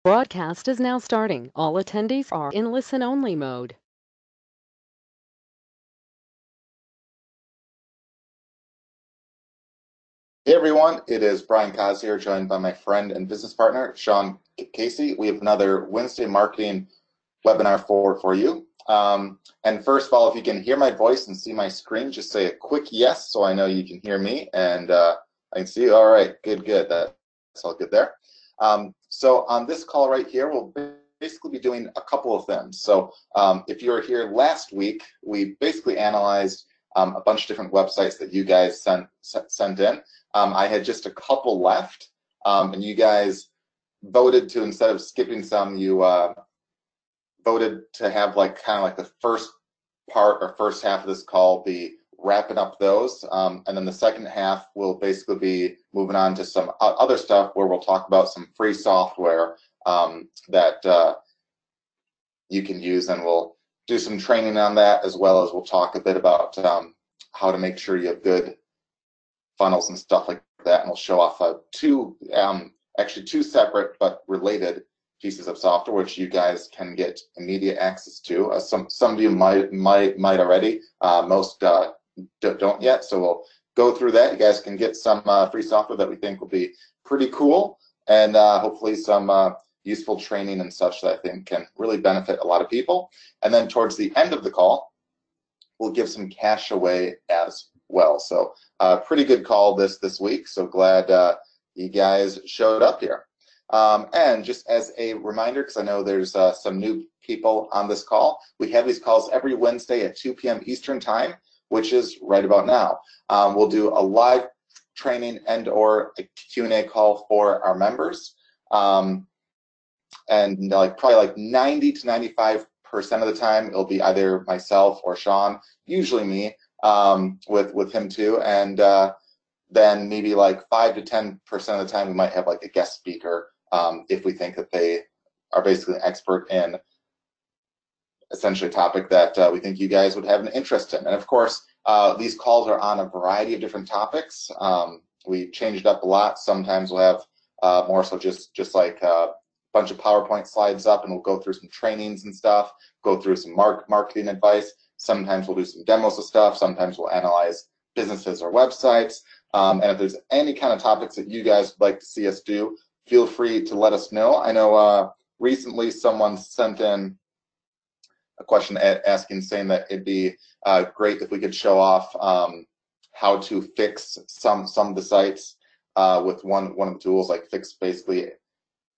Broadcast is now starting. All attendees are in listen-only mode. Hey everyone, it is Brian Kaz here, joined by my friend and business partner, Sean Casey. We have another Wednesday marketing webinar for you. And first of all, if you can hear my voice and see my screen, just say a quick yes so I know you can hear me and I can see you. All right, good. That's all good there. So on this call right here, we'll basically be doing a couple of things. So if you were here last week, we basically analyzed a bunch of different websites that you guys sent in. I had just a couple left, and you guys voted to, instead of skipping some, you voted to have kind of like the first part or first half of this call be wrapping up those, and then the second half will basically be moving on to some other stuff where we'll talk about some free software that you can use, and we'll do some training on that, as well as we'll talk a bit about how to make sure you have good funnels and stuff like that, and we'll show off actually two separate but related pieces of software which you guys can get immediate access to. Some of you might already, most don't yet. So we'll go through that. You guys can get some free software that we think will be pretty cool, and hopefully some useful training and such that I think can really benefit a lot of people. And then towards the end of the call, we'll give some cash away as well. So pretty good call this week. So glad you guys showed up here. And just as a reminder, because I know there's some new people on this call, we have these calls every Wednesday at 2 p.m. Eastern time, which is right about now. We'll do a live training and or a Q&A call for our members. And probably like 90 to 95% of the time, it'll be either myself or Sean, usually me, with him too. And then maybe like 5 to 10% of the time, we might have like a guest speaker if we think that they are basically an expert in essentially a topic that we think you guys would have an interest in. And of course, these calls are on a variety of different topics. We changed up a lot. Sometimes we'll have more so just like a bunch of PowerPoint slides up, and we'll go through some trainings and stuff, go through some marketing advice. Sometimes we'll do some demos of stuff. Sometimes we'll analyze businesses or websites. And if there's any kind of topics that you guys would like to see us do, feel free to let us know. I know recently someone sent in a question saying that it'd be great if we could show off how to fix some of the sites with one of the tools, like fix basically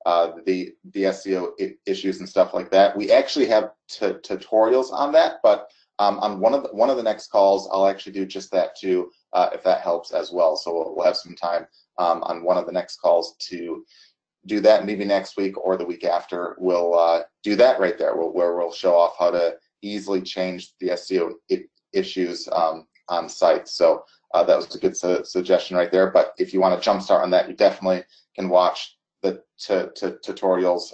the SEO issues and stuff like that. We actually have tutorials on that, but on one of the next calls, I'll actually do just that too, if that helps as well. So we'll have some time on one of the next calls to do that. Maybe next week or the week after, we'll do that right there, where we'll show off how to easily change the SEO issues on sites. So that was a good suggestion right there. But if you want to jumpstart on that, you definitely can watch the tutorials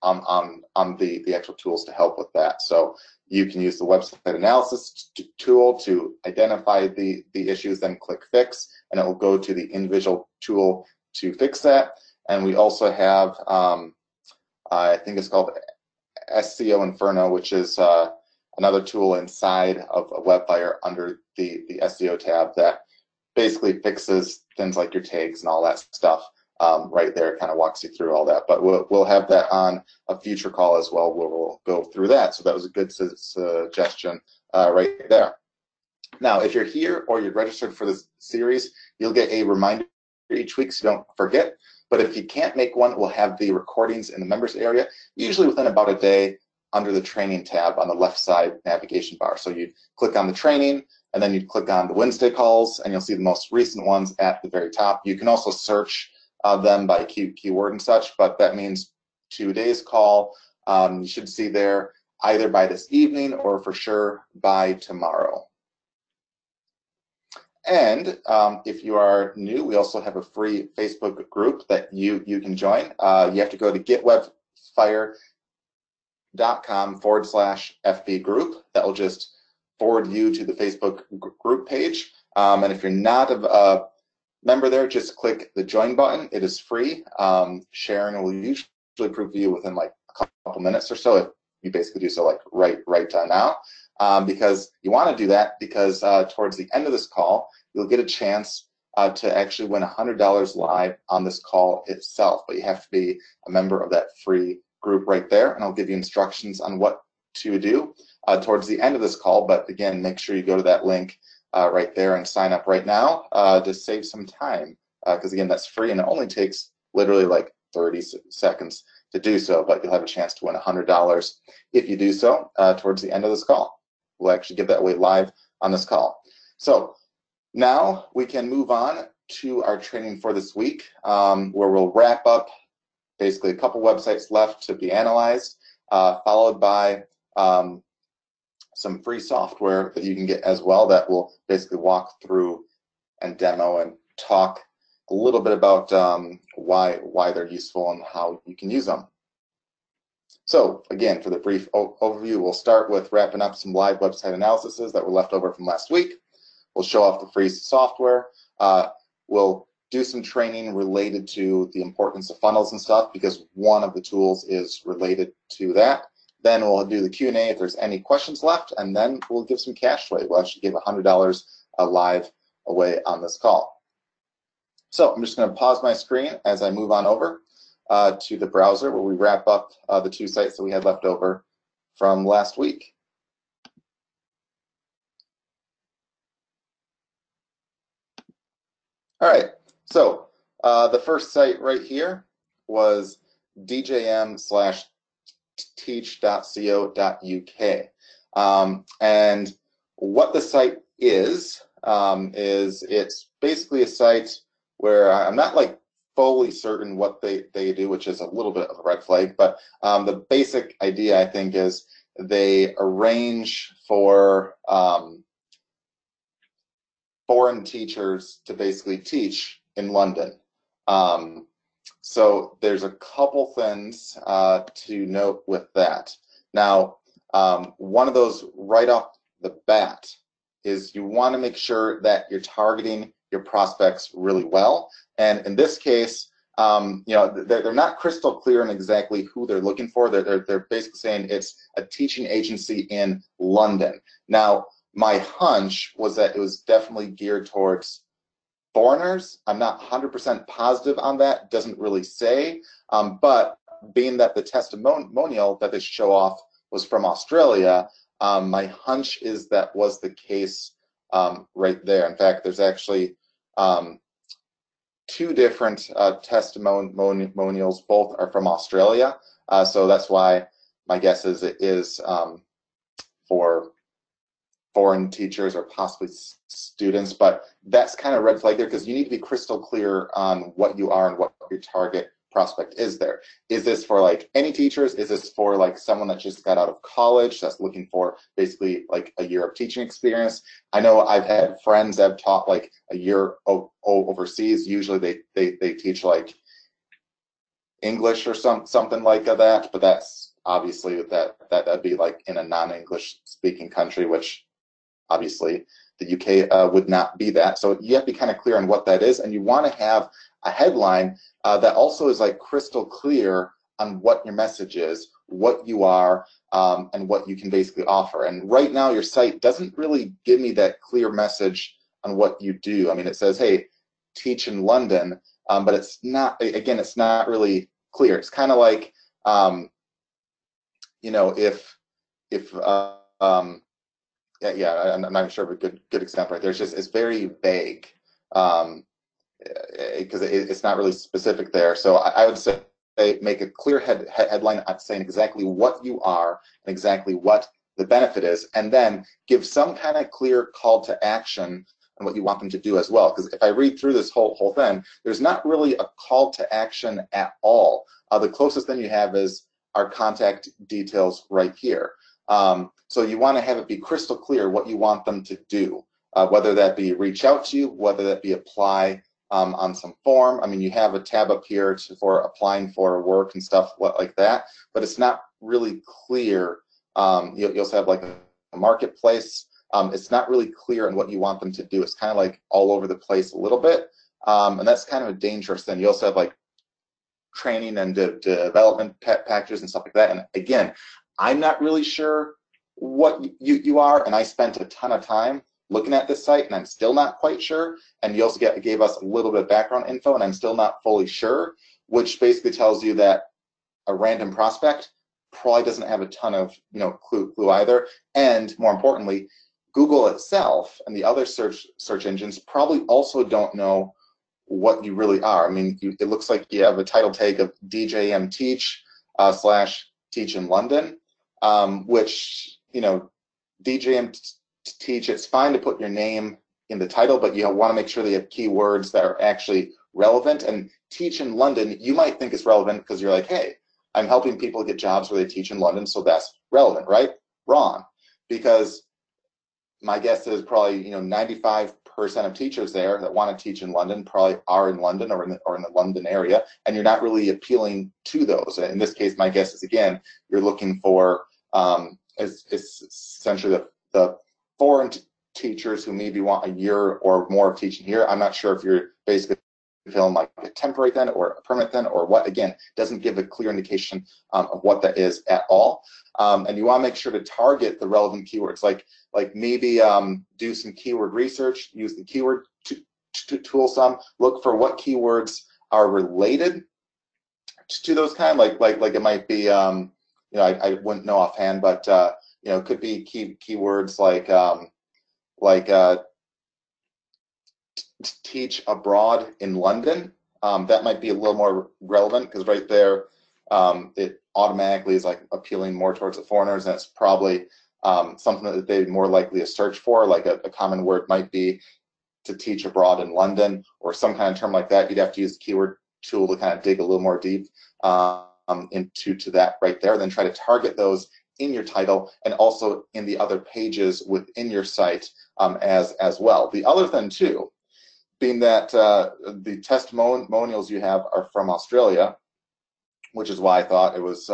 on the actual tools to help with that. So you can use the website analysis tool to identify the issues, then click fix, and it will go to the individual tool to fix that. And we also have, I think it's called SEO Inferno, which is another tool inside of Webfire under the SEO tab that basically fixes things like your tags and all that stuff. Right there, kind of walks you through all that. But we'll have that on a future call as well, where we'll go through that. So that was a good suggestion right there. Now, if you're here or you're registered for this series, you'll get a reminder each week so you don't forget. But if you can't make one, we'll have the recordings in the members area, usually within about a day, under the training tab on the left side navigation bar. So you'd click on the training, and then you'd click on the Wednesday calls, and you'll see the most recent ones at the very top. You can also search them by keyword and such, but that means today's call you should see there either by this evening or for sure by tomorrow. And if you are new, we also have a free Facebook group that you can join. You have to go to getwebfire.com/FB group. That will just forward you to the Facebook group page. And if you're not a member there, just click the join button. It is free. Sharing will usually approve you within like a couple minutes or so if you basically do so like right now. Because you want to do that because towards the end of this call, you'll get a chance to actually win $100 live on this call itself. But you have to be a member of that free group right there, and I'll give you instructions on what to do towards the end of this call. But again, make sure you go to that link right there and sign up right now to save some time. Because again, that's free and it only takes literally like 30 seconds to do so, but you'll have a chance to win $100 if you do so towards the end of this call. We'll actually give that away live on this call. So now we can move on to our training for this week, where we'll wrap up basically a couple websites left to be analyzed, followed by some free software that you can get as well that will basically walk through and demo and talk a little bit about why they're useful and how you can use them. So again, for the brief overview, we'll start with wrapping up some live website analyses that were left over from last week. We'll show off the free software. We'll do some training related to the importance of funnels and stuff because one of the tools is related to that. Then we'll do the Q&A if there's any questions left, and then we'll give some cash away. We'll actually give $100 live away on this call. So I'm just going to pause my screen as I move on over to the browser where we wrap up the two sites that we had left over from last week. All right, so the first site right here was DJM/teach.co.uk. And what the site is it's basically a site where I'm not like fully certain what they do, which is a little bit of a red flag, but the basic idea I think is they arrange for foreign teachers to basically teach in London. So there's a couple things to note with that. Now, one of those right off the bat is you want to make sure that you're targeting your prospects really well. And in this case, you know, they're not crystal clear on exactly who they're looking for. They're basically saying it's a teaching agency in London. Now, my hunch was that it was definitely geared towards foreigners. I'm not 100% positive on that. Doesn't really say. But being that the testimonial that they show off was from Australia, my hunch is that was the case right there. In fact, there's actually two different testimonials. Both are from Australia. So that's why my guess is it is for foreign teachers or possibly students, but that's kind of red flag there because you need to be crystal clear on what you are and what your target prospect is there. Is this for like any teachers? Is this for like someone that just got out of college that's looking for basically like a year of teaching experience? I know I've had friends that have taught like a year overseas. Usually they teach like English or something like that, but that's obviously that'd be like in a non-English speaking country, which obviously the UK would not be that. So you have to be kind of clear on what that is, and you want to have a headline that also is like crystal clear on what your message is, what you are, and what you can basically offer. And right now your site doesn't really give me that clear message on what you do. I mean, it says, hey, teach in London, but it's not, again, it's not really clear. It's kind of like, you know, if yeah, I'm not sure of a good example right there. It's just, it's very vague because it's not really specific there. So I would say make a clear headline saying exactly what you are and exactly what the benefit is, and then give some kind of clear call to action on what you want them to do as well. Because if I read through this whole thing, there's not really a call to action at all. The closest thing you have is our contact details right here. So you want to have it be crystal clear what you want them to do, whether that be reach out to you, whether that be apply on some form. I mean, you have a tab up here for applying for work and stuff like that, but it's not really clear. You also have like a marketplace. It's not really clear on what you want them to do. It's kind of like all over the place a little bit, and that's kind of a dangerous thing. You also have like training and development packages and stuff like that. And again, I'm not really sure what you are, and I spent a ton of time looking at this site, and I'm still not quite sure. And you also gave us a little bit of background info, and I'm still not fully sure, which basically tells you that a random prospect probably doesn't have a ton of clue either. And more importantly, Google itself and the other search engines probably also don't know what you really are. I mean, it looks like you have a title tag of DJM Teach / Teach in London, which, DJM Teach, it's fine to put your name in the title, but you want to make sure that you have keywords that are actually relevant. And Teach in London, you might think is relevant because you're like, hey, I'm helping people get jobs where they teach in London, so that's relevant, right? Wrong, because my guess is probably 95% of teachers there that want to teach in London probably are in London or in the London area, and you're not really appealing to those. In this case, my guess is, again, you're looking for essentially the foreign teachers who maybe want a year or more of teaching here. I'm not sure if you're basically feeling like a temporary then or a permanent then or what. Again, doesn't give a clear indication of what that is at all. And you want to make sure to target the relevant keywords, like maybe do some keyword research, use the keyword tool some, look for what keywords are related to those kind, like it might be, I wouldn't know offhand, but it could be keywords like teach abroad in London. That might be a little more relevant because right there, it automatically is like appealing more towards the foreigners, and it's probably something that they'd more likely to search for. Like a common word might be to teach abroad in London or some kind of term like that. You'd have to use the keyword tool to kind of dig a little more deep into that right there, then try to target those in your title and also in the other pages within your site as well. The other thing too, being that the testimonials you have are from Australia, which is why I thought it was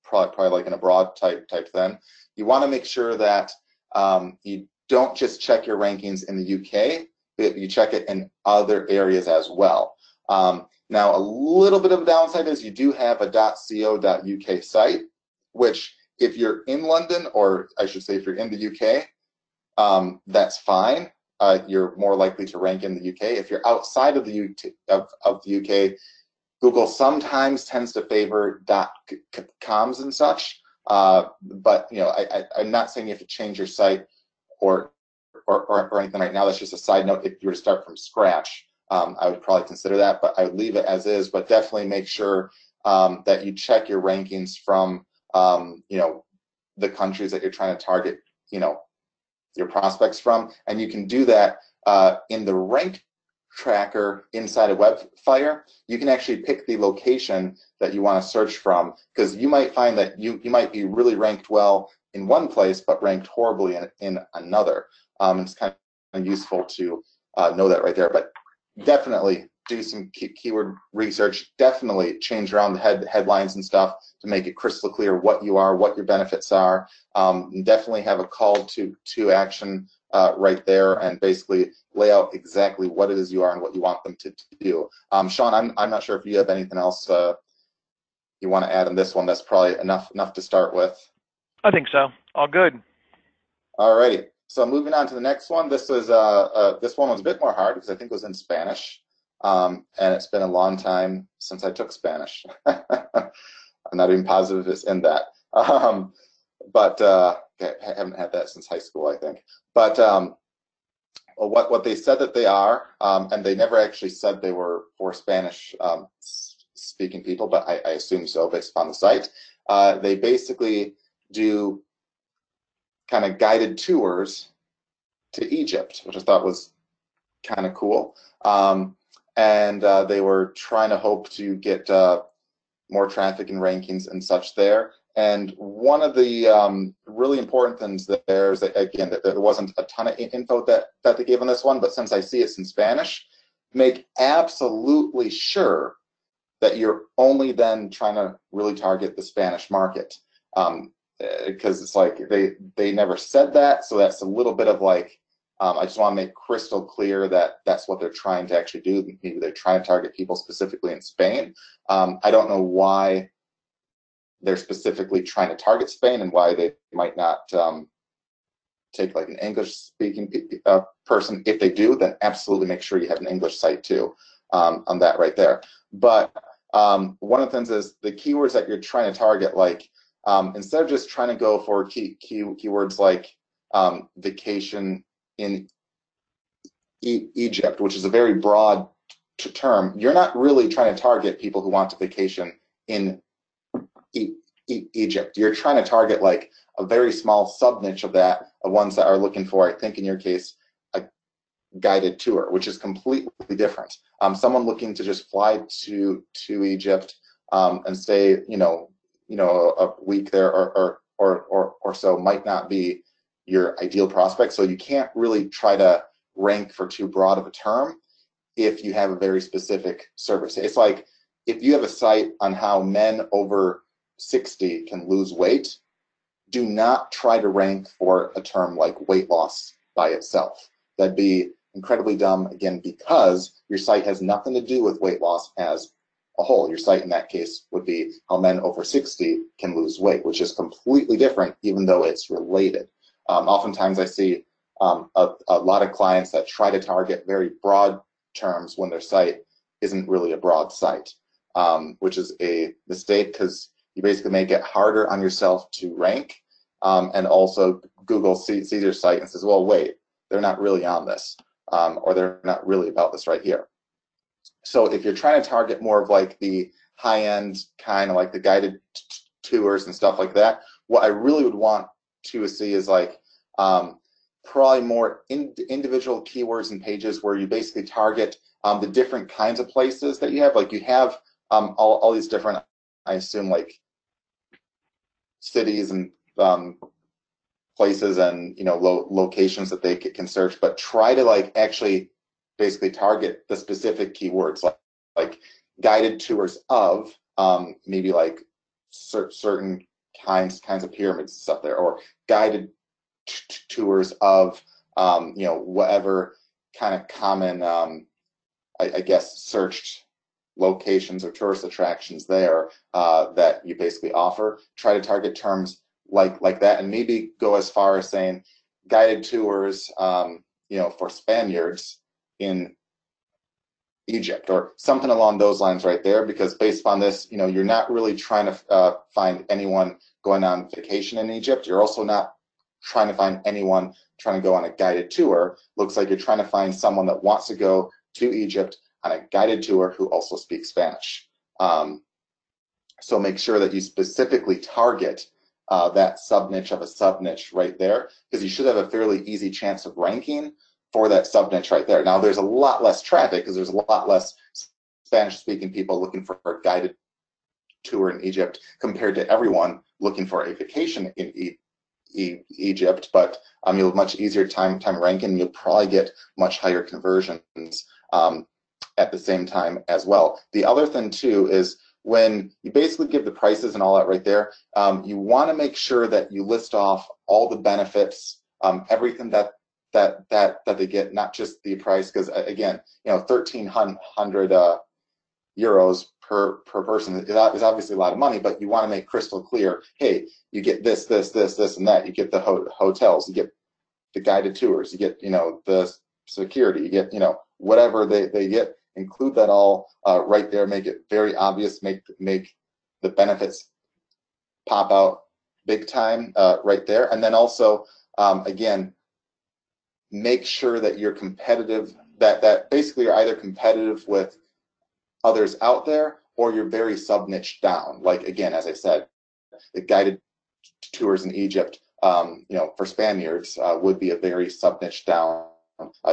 probably like an abroad type thing. You want to make sure that you don't just check your rankings in the UK, but you check it in other areas as well. Now, a little bit of a downside is you do have a .co.uk site, which if you're in London, or I should say if you're in the UK, that's fine. You're more likely to rank in the UK. If you're outside of the UK, Google sometimes tends to favor .coms and such, but I'm not saying you have to change your site or anything right now. That's just a side note. If you were to start from scratch, I would probably consider that, but I would leave it as is. But definitely make sure that you check your rankings from the countries that you're trying to target your prospects from, and you can do that in the rank tracker inside of Webfire. You can actually pick the location that you want to search from, because you might find that you might be really ranked well in one place but ranked horribly in another. It's kind of useful to know that right there. But definitely do some keyword research. Definitely change around the headlines and stuff to make it crystal clear what you are, what your benefits are. Definitely have a call to action right there, and basically lay out exactly what it is you are and what you want them to do. Sean, I'm not sure if you have anything else you want to add on this one. That's probably enough to start with. I think so. All good. Alrighty. So moving on to the next one. This was this one was a bit more hard because I think it was in Spanish, and it's been a long time since I took Spanish. I'm not even positive it's in that, but I haven't had that since high school, I think. But what they said that they are, and they never actually said they were for Spanish speaking people, but I assume so based upon the site. They basically do kind of guided tours to Egypt, which I thought was kind of cool. And they were trying to hope to get more traffic and rankings and such there. And one of the really important things there is that, again, that there wasn't a ton of info that they gave on this one, but since I see it's in Spanish, make absolutely sure that you're only then trying to really target the Spanish market. Because it's like they never said that, so that's a little bit of like I just want to make crystal clear that that's what they're trying to actually do. Maybe they're trying to target people specifically in Spain. I don't know why they're specifically trying to target Spain and why they might not take like an English-speaking person. If they do, then absolutely make sure you have an English site too on that right there. But one of the things is the keywords that you're trying to target, like instead of just trying to go for keywords like vacation in Egypt, which is a very broad term, you're not really trying to target people who want to vacation in Egypt. You're trying to target like a very small sub niche of that, of ones that are looking for, I think in your case, a guided tour, which is completely different. Someone looking to just fly to Egypt and stay, a week there or so might not be your ideal prospect. So you can't really try to rank for too broad of a term if you have a very specific service. It's like if you have a site on how men over 60 can lose weight, do not try to rank for a term like weight loss by itself. That'd be incredibly dumb, again, because your site has nothing to do with weight loss as a whole. Your site in that case would be how men over 60 can lose weight, which is completely different, even though it's related. Oftentimes I see a lot of clients that try to target very broad terms when their site isn't really a broad site, which is a mistake because you basically make it harder on yourself to rank. And also Google sees your site and says, well, wait, they're not really on this, or they're not really about this right here. So if you're trying to target more of like the high-end kind of like the guided tours and stuff like that, what I really would want to see is like probably more individual keywords and pages where you basically target the different kinds of places that you have. Like you have all these different, I assume, like cities and places and locations that they can search, but try to like actually basically target the specific keywords like guided tours of maybe like certain kinds of pyramids and stuff there, or guided tours of whatever kind of common I guess searched locations or tourist attractions there that you basically offer. Try to target terms like that, and maybe go as far as saying guided tours for Spaniards in Egypt or something along those lines right there, because based upon this, you're not really trying to find anyone going on vacation in Egypt. You're also not trying to find anyone trying to go on a guided tour. Looks like you're trying to find someone that wants to go to Egypt on a guided tour who also speaks Spanish. So make sure that you specifically target that sub niche of a sub niche right there, because you should have a fairly easy chance of ranking for that sub niche right there. Now there's a lot less traffic because there's a lot less Spanish speaking people looking for a guided tour in Egypt compared to everyone looking for a vacation in Egypt, but you'll have much easier time ranking, and you'll probably get much higher conversions at the same time as well. The other thing too is when you basically give the prices and all that right there, you want to make sure that you list off all the benefits, everything that they get, not just the price, because again, 1,300 euros per person is obviously a lot of money, but you want to make crystal clear, hey, you get this, and that. You get the hotels, you get the guided tours, you get, the security, you get, whatever they get. Include that all right there. Make it very obvious. Make the benefits pop out big time right there. And then also, again, make sure that you're competitive. That basically you're either competitive with others out there, or you're very sub niche down. Like again, as I said, the guided tours in Egypt, for Spaniards would be a very sub niche down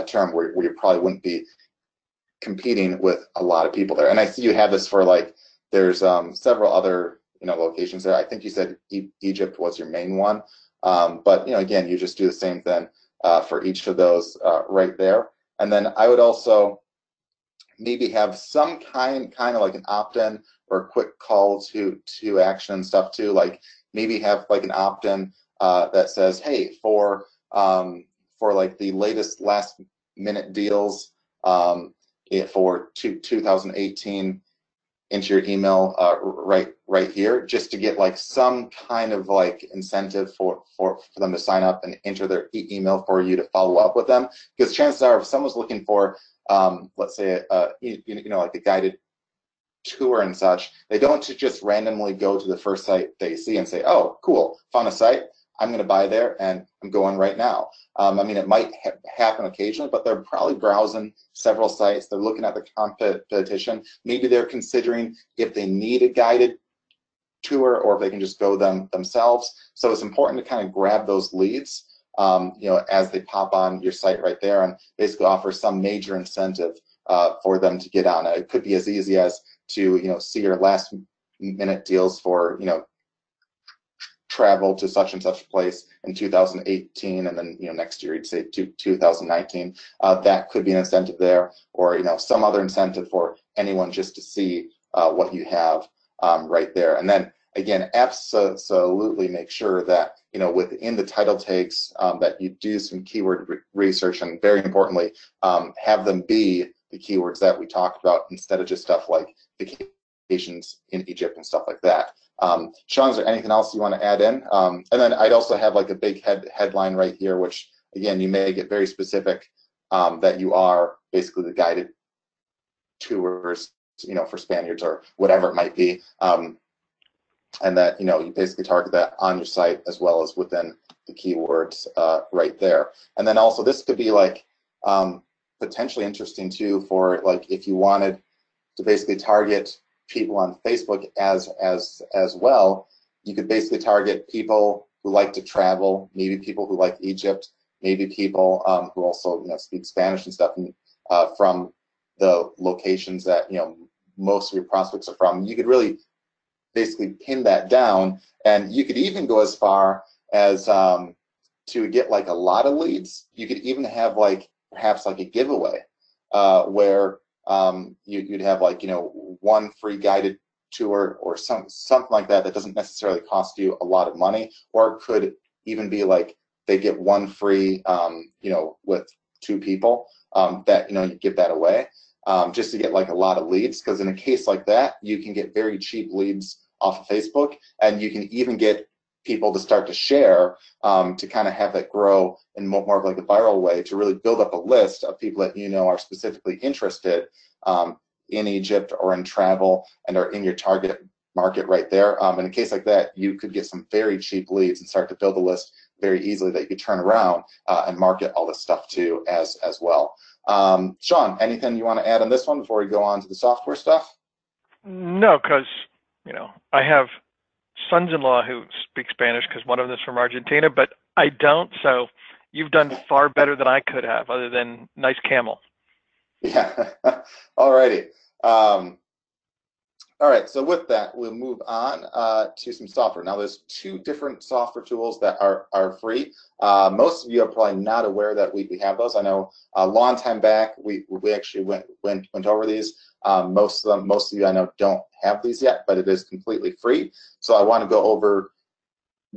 term where you probably wouldn't be competing with a lot of people there. And I see you have this for like, there's several other locations there. I think you said Egypt was your main one, but again, you just do the same thing for each of those right there. And then I would also maybe have some kind of like an opt-in or a quick call to action and stuff too. Like maybe have like an opt-in that says, hey, for for like the latest last minute deals for 2018 into your email right here, just to get like some kind of like incentive for them to sign up and enter their email for you to follow up with them. Because chances are, if someone's looking for let's say like a guided tour and such, they don't just randomly go to the first site they see and say, oh, cool, found a site, I'm going to buy there and I'm going right now. I mean, it might happen occasionally, but they're probably browsing several sites. They're looking at the competition. Maybe they're considering if they need a guided tour or if they can just go themselves. So it's important to kind of grab those leads, as they pop on your site right there, and basically offer some major incentive for them to get on. It could be as easy as to see your last minute deals for travel to such and such a place in 2018, and then next year you'd say 2019. That could be an incentive there, or some other incentive for anyone just to see what you have right there. And then again, absolutely make sure that within the title tags that you do some keyword research, and very importantly, have them be the keywords that we talked about instead of just stuff like vacations in Egypt and stuff like that. Sean, is there anything else you want to add in? And then I'd also have like a big headline right here, which again, you may get very specific that you are basically the guided tours, for Spaniards or whatever it might be. And that, you basically target that on your site as well as within the keywords right there. And then also this could be like potentially interesting too for like if you wanted to basically target people on Facebook as well. You could basically target people who like to travel, maybe people who like Egypt, maybe people who also speak Spanish and stuff from the locations that most of your prospects are from. You could really basically pin that down, and you could even go as far as to get like a lot of leads. You could even have like perhaps like a giveaway where you'd have like one free guided tour or something like that doesn't necessarily cost you a lot of money, or it could even be like they get one free with two people that you give that away just to get like a lot of leads, because in a case like that you can get very cheap leads off of Facebook, and you can even get people to start to share to kind of have that grow in more of like a viral way, to really build up a list of people that are specifically interested in Egypt or in travel and are in your target market right there. In a case like that, you could get some very cheap leads and start to build a list very easily that you could turn around and market all this stuff to as well. Sean, anything you want to add on this one before we go on to the software stuff? No, because I have sons-in-law who speak Spanish because one of them is from Argentina, but I don't. So you've done far better than I could have, other than nice camel. Yeah. All righty. All right. So with that, we'll move on to some software. Now, there's two different software tools that are free. Most of you are probably not aware that we have those. I know a long time back we actually went over these. Most of you I know don't have these yet, but it is completely free. So I want to go over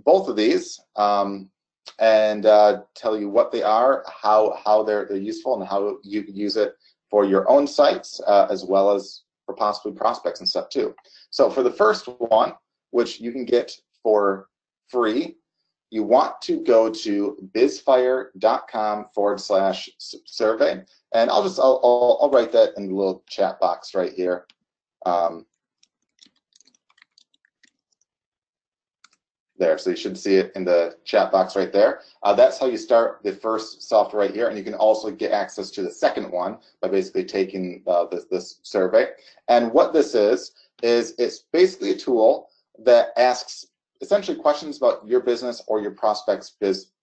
both of these and tell you what they are, how they're useful, and how you can use it for your own sites as well as for possibly prospects and stuff too. So for the first one, which you can get for free, you want to go to bizfire.com/survey, and I'll write that in the little chat box right here. There, so you should see it in the chat box right there. That's how you start the first software right here, and you can also get access to the second one by basically taking this survey. And what this is it's basically a tool that asks essentially questions about your business or your prospect's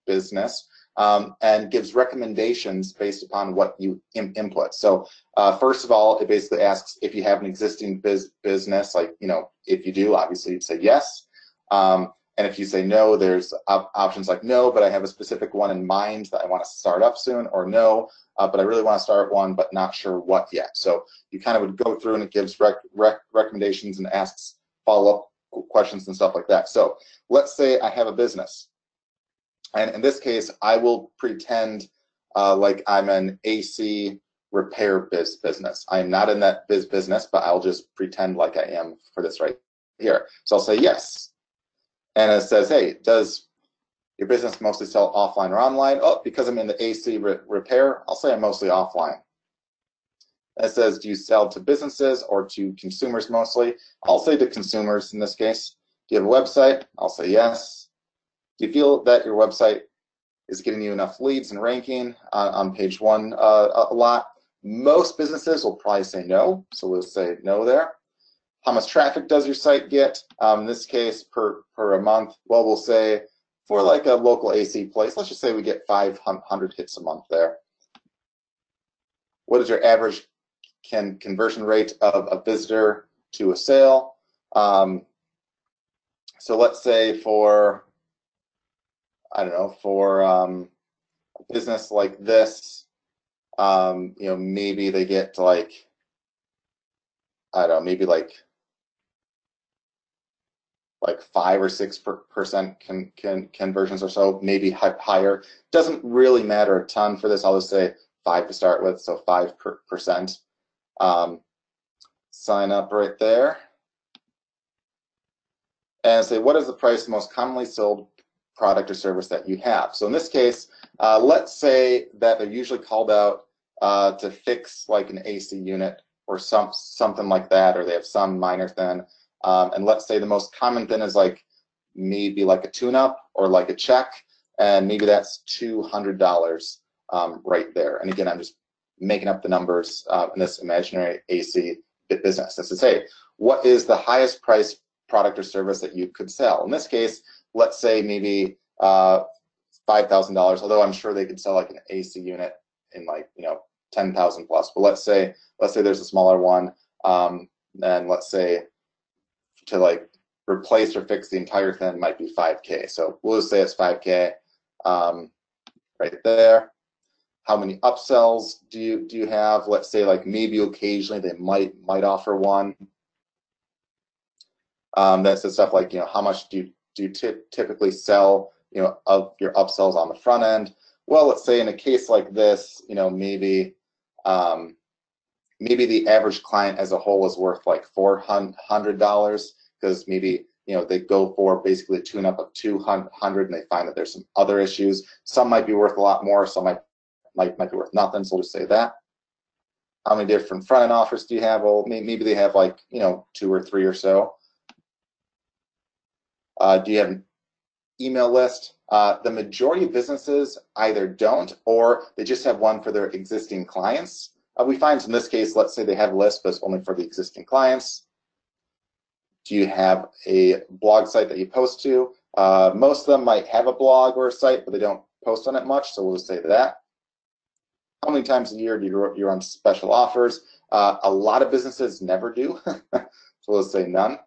business, and gives recommendations based upon what you input. So first of all, it basically asks if you have an existing business, like if you do, obviously you'd say yes. And if you say no, there's options like no, but I have a specific one in mind that I want to start up soon, or no, but I really want to start one, but not sure what yet. So you kind of would go through, and it gives recommendations and asks follow-up questions and stuff like that. So let's say I have a business. And in this case, I will pretend like I'm an AC repair business. I am not in that business, but I'll just pretend like I am for this right here. So I'll say yes. And it says, hey, does your business mostly sell offline or online? Oh, because I'm in the AC repair, I'll say I'm mostly offline. It says, do you sell to businesses or to consumers mostly? I'll say to consumers in this case. Do you have a website? I'll say yes. Do you feel that your website is getting you enough leads and ranking on page one a lot? Most businesses will probably say no, so we'll say no there. How much traffic does your site get? In this case, per a month, well, we'll say for like a local AC place, let's just say we get 500 hits a month there. What is your average conversion rate of a visitor to a sale? So let's say for, I don't know, for a business like this, you know, maybe they get like, I don't know, maybe like 5 or 6% conversions or so, maybe higher. Doesn't really matter a ton for this. I'll just say 5 to start with, so 5%. Sign up right there. And say, what is the price of the most commonly sold product or service that you have? So in this case, let's say that they're usually called out to fix like an AC unit or something like that, or they have some minor thing. And let's say the most common thing is like maybe like a tune-up or like a check, and maybe that's $200 right there. And again, I'm just making up the numbers in this imaginary AC business. This is, hey, what is the highest price product or service that you could sell? In this case, let's say maybe $5,000, although I'm sure they could sell like an AC unit in like, you know, 10,000 plus. But let's say there's a smaller one, and let's say to like replace or fix the entire thing might be 5K. So we'll just say it's 5K right there. How many upsells do you have? Let's say like maybe occasionally they might offer one. That's the stuff like, you know, how much do you typically sell, you know, of your upsells on the front end? Well, let's say in a case like this, you know, maybe maybe the average client as a whole is worth like $400 because maybe, you know, they go for basically a tune-up of 200 and they find that there's some other issues. Some might be worth a lot more, some might be worth nothing, so we'll just say that. How many different front-end offers do you have? Well, maybe they have like, you know, 2 or 3 or so. Do you have an email list? The majority of businesses either don't, or they just have one for their existing clients. We find in this case, let's say they have a list, but it's only for the existing clients. Do you have a blog site that you post to? Most of them might have a blog or a site, but they don't post on it much, so we'll just say that. How many times a year do you run special offers? A lot of businesses never do, so we'll say none.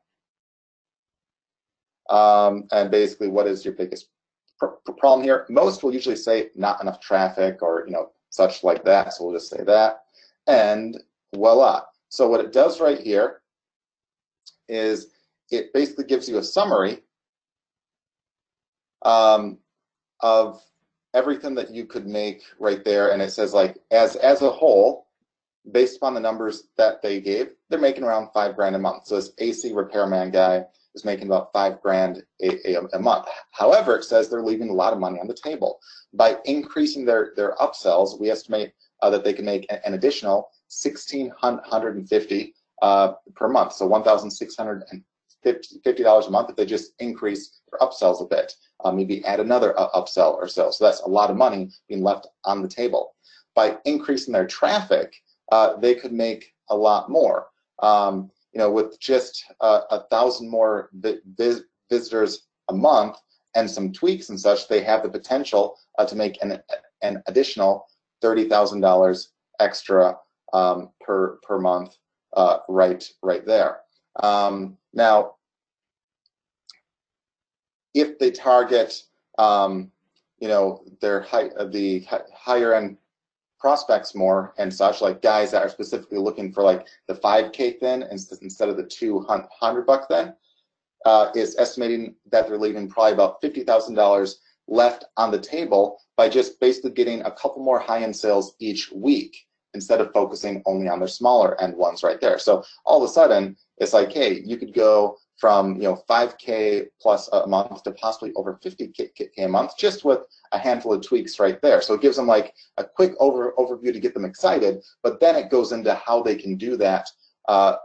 And basically, what is your biggest problem here? Most will usually say not enough traffic or, you know, such like that, so we'll just say that. And voila. So what it does right here is it basically gives you a summary of everything that you could make right there, and it says like as a whole, based upon the numbers that they gave, they're making around $5 a month. So this AC repairman guy is making about $5 a month. However, it says they're leaving a lot of money on the table. By increasing their upsells, we estimate that they can make an additional $1,650 per month. So $1,650 a month if they just increase their upsells a bit. Maybe add another upsell or so. So that's a lot of money being left on the table. By increasing their traffic, they could make a lot more. You know, with just 1,000 more visitors a month and some tweaks and such, they have the potential to make an additional $30,000 extra per month right there. Now, if they target, you know, the higher end prospects more and such, like guys that are specifically looking for like the 5K thin instead of the $200 thin, is estimating that they're leaving probably about $50,000 left on the table by just basically getting a couple more high-end sales each week instead of focusing only on their smaller end ones right there. So all of a sudden, it's like, hey, you could go from 5K plus a month to possibly over 50K a month just with a handful of tweaks right there. So it gives them like a quick overview to get them excited, but then it goes into how they can do that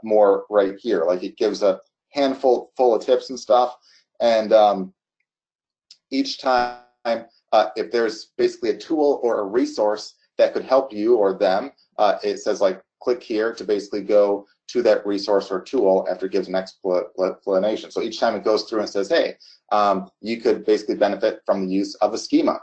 more right here. Like it gives a handful full of tips and stuff, and each time if there's basically a tool or a resource that could help you or them, it says like click here to basically go to that resource or tool after it gives an explanation. So each time it goes through and says, hey, you could basically benefit from the use of a schema.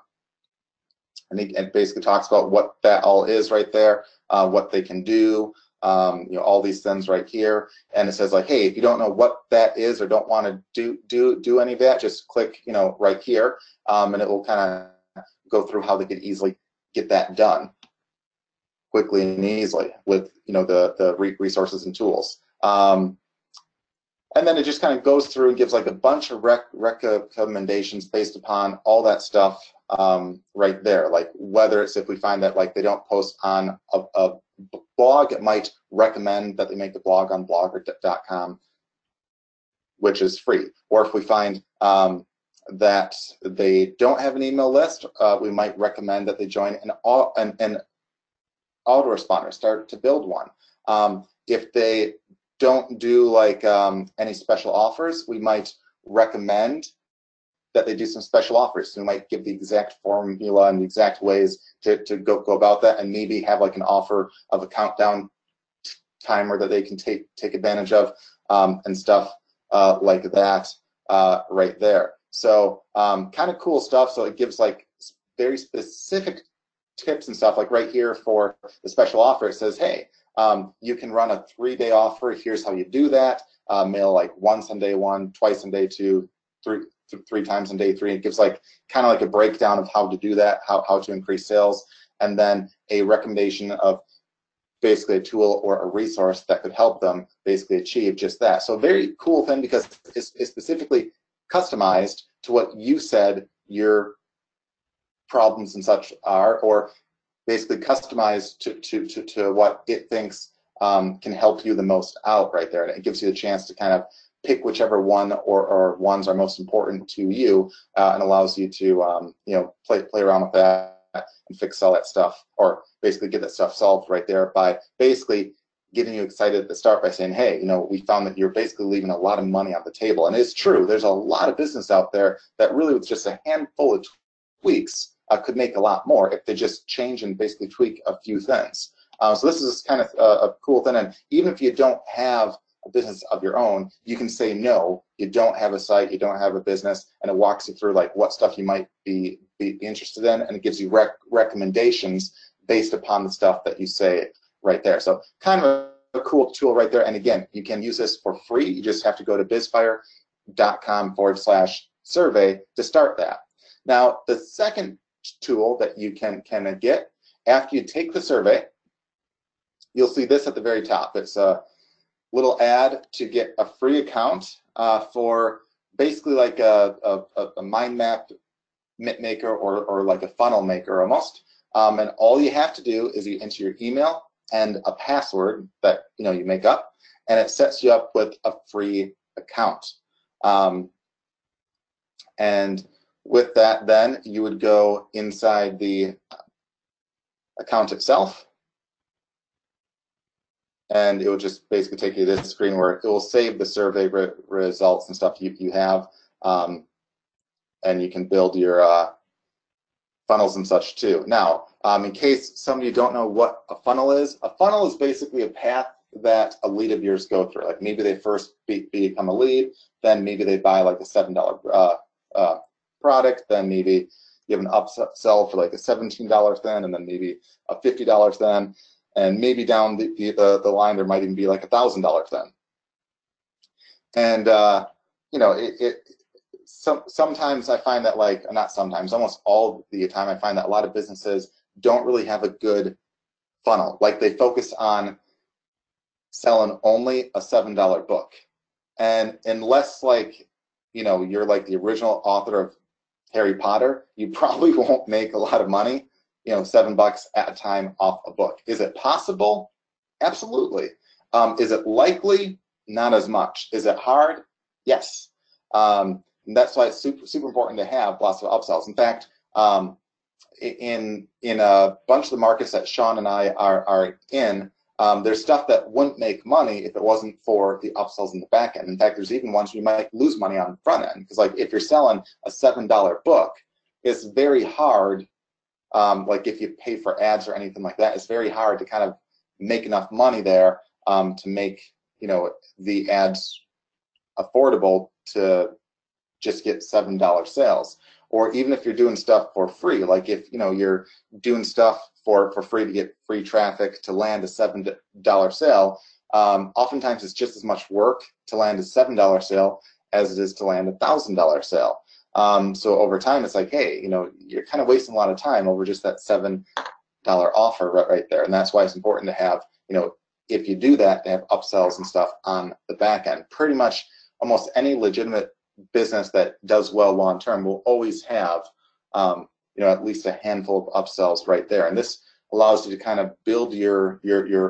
And it basically talks about what that all is right there, what they can do, all these things right here. And it says like, hey, if you don't know what that is or don't want to do any of that, just click, right here, and it will kind of go through how they could easily get that done quickly and easily with the resources and tools. And then it just kind of goes through and gives like a bunch of recommendations based upon all that stuff right there. Like whether it's if we find that like they don't post on a blog, it might recommend that they make the blog on blogger.com, which is free. Or if we find that they don't have an email list, we might recommend that they join an autoresponder, start to build one. If they don't do like any special offers, we might recommend that they do some special offers. So we might give the exact formula and the exact ways to go about that, and maybe have like an offer of a countdown timer that they can take advantage of, and stuff like that right there. So kind of cool stuff. So it gives like very specific tips and stuff, like right here for the special offer, it says, hey, you can run a 3-day offer. Here's how you do that. Mail like once on day 1, twice on day 2, three times on day 3. It gives like kind of like a breakdown of how to do that, how to increase sales, and then a recommendation of basically a tool or a resource that could help them basically achieve just that. So very cool thing, because it's specifically customized to what you said your problems and such are, or basically customized to what it thinks can help you the most out right there. And it gives you the chance to kind of pick whichever one or ones are most important to you, and allows you to play around with that and fix all that stuff, or basically get that stuff solved right there by basically getting you excited at the start by saying, hey, we found that you're basically leaving a lot of money on the table. And it's true, there's a lot of business out there that really with just a handful of tweaks could make a lot more if they just change and basically tweak a few things. So this is kind of a cool thing. And even if you don't have a business of your own, you can say no, you don't have a site, you don't have a business, and it walks you through like what stuff you might be interested in, and it gives you recommendations based upon the stuff that you say right there. So kind of a cool tool right there. And again, you can use this for free. You just have to go to bizfire.com/survey to start that. Now, the second tool that you can get after you take the survey, you'll see this at the very top. It's a little ad to get a free account for basically like a mind map maker or like a funnel maker almost. And all you have to do is you enter your email and a password that you make up, and it sets you up with a free account. And with that, then you would go inside the account itself, and it will just basically take you to this screen where it will save the survey results and stuff you have, and you can build your funnels and such too. Now, in case some of you don't know what a funnel is basically a path that a lead of yours go through. Like maybe they first become a lead, then maybe they buy like a $7 product, then maybe you have an upsell for like a $17 then, and then maybe a $50 then, and maybe down the line there might even be like $1,000 then. And sometimes I find that, like, not sometimes, almost all the time I find that a lot of businesses don't really have a good funnel. Like they focus on selling only a $7 book, and unless like you're like the original author of Harry Potter, you probably won't make a lot of money, you know, $7 at a time off a book. Is it possible? Absolutely. Is it likely? Not as much. Is it hard? Yes. And that's why it's super important to have lots of upsells. In fact, in a bunch of the markets that Sean and I are in, there's stuff that wouldn't make money if it wasn't for the upsells in the back end. In fact, there's even ones you might lose money on the front end, because like if you're selling a $7 book, it's very hard. Like if you pay for ads or anything like that, it's very hard to kind of make enough money there to make, you know, the ads affordable to just get $7 sales. Or even if you're doing stuff for free, like if, you know, you're doing stuff for free to get free traffic to land a $7 sale, oftentimes it's just as much work to land a $7 sale as it is to land a $1,000 sale. So over time, it's like, hey, you know, you're kind of wasting a lot of time over just that $7 offer right there. And that's why it's important to have, you know, if you do that, to have upsells and stuff on the back end. Pretty much almost any legitimate business that does well long term will always have you know, at least a handful of upsells right there. And this allows you to kind of build your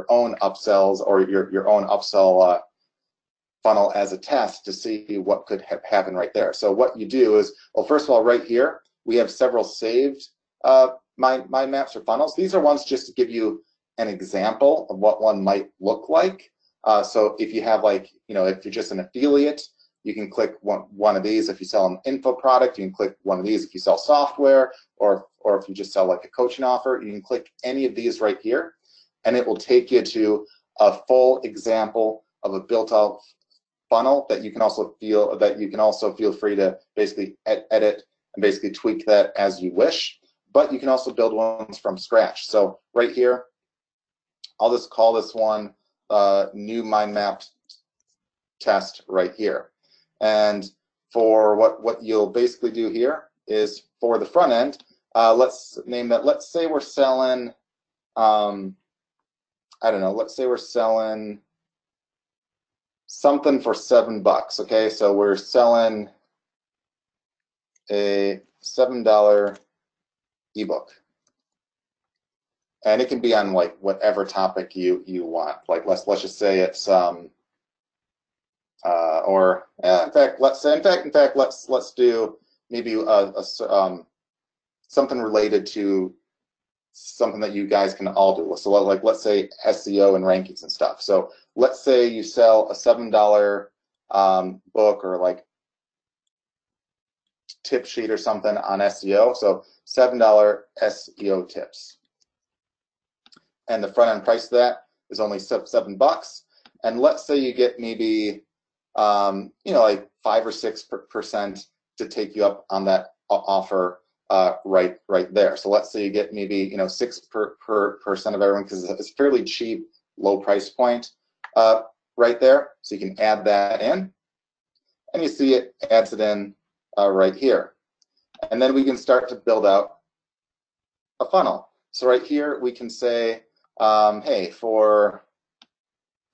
own upsells or your own upsell funnel as a test to see what could happen right there. So what you do is, well, first of all, right here we have several saved mind maps or funnels. These are ones just to give you an example of what one might look like. So if you have, like, you know, if you're just an affiliate, you can click one of these. If you sell an info product, you can click one of these. If you sell software, or if you just sell like a coaching offer, you can click any of these right here, and it will take you to a full example of a built-out funnel that you can also feel free to basically edit and basically tweak that as you wish. But you can also build ones from scratch. So right here, I'll just call this one new mind map test right here. And for what you'll basically do here is, for the front end, let's name that, let's say we're selling, I don't know, let's say we're selling something for $7, okay? So we're selling a $7 ebook. And it can be on like whatever topic you want. Like let's just say it's in fact, let's do maybe something related to something that you guys can all do. So like let's say SEO and rankings and stuff. So let's say you sell a $7 book, or like tip sheet or something on SEO. So $7 SEO tips. And the front end price of that is only $7. And let's say you get maybe you know, like 5 or 6% to take you up on that offer right there. So let's say you get maybe, you know, 6% of everyone, because it's a fairly cheap, low price point right there. So you can add that in, and you see it adds it in right here. And then we can start to build out a funnel. So right here we can say, hey, for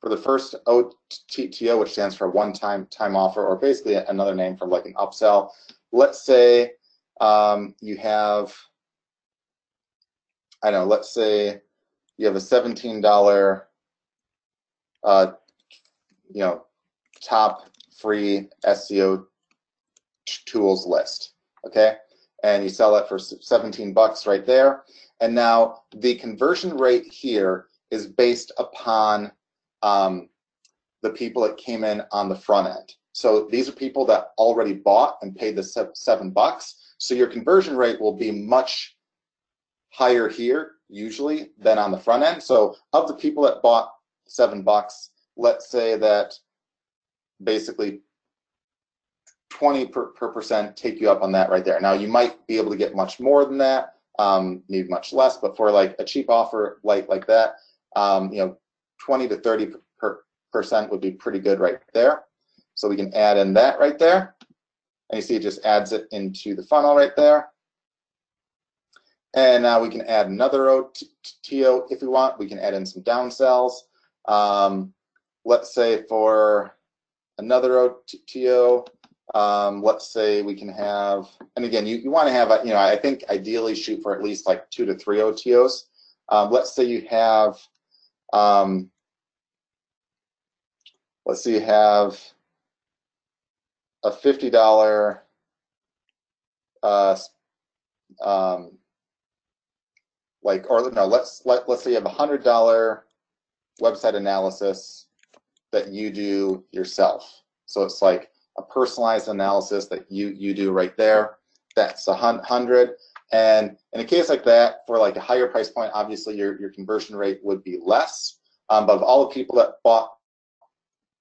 the first OTO, which stands for one-time offer, or basically another name for like an upsell, let's say you have, I don't know, let's say you have a $17 you know, top free SEO tools list, okay? And you sell it for $17 right there. And now the conversion rate here is based upon the people that came in on the front end. So these are people that already bought and paid the $7. So your conversion rate will be much higher here usually than on the front end. So of the people that bought $7, let's say that basically 20% take you up on that right there. Now you might be able to get much more than that, maybe much less, but for like a cheap offer like that, you know, 20 to 30% would be pretty good right there. So we can add in that right there, and you see it just adds it into the funnel right there. And now we can add another OTO if we want. We can add in some downsells. Let's say for another OTO, let's say we can have, and again, you want to have, I think ideally shoot for at least like 2 to 3 OTOs. Let's say you have, let's say you have a $50 let's say you have $100 website analysis that you do yourself. So it's like a personalized analysis that you do right there. That's 100. And in a case like that, for like a higher price point, obviously your conversion rate would be less. But of all the people that bought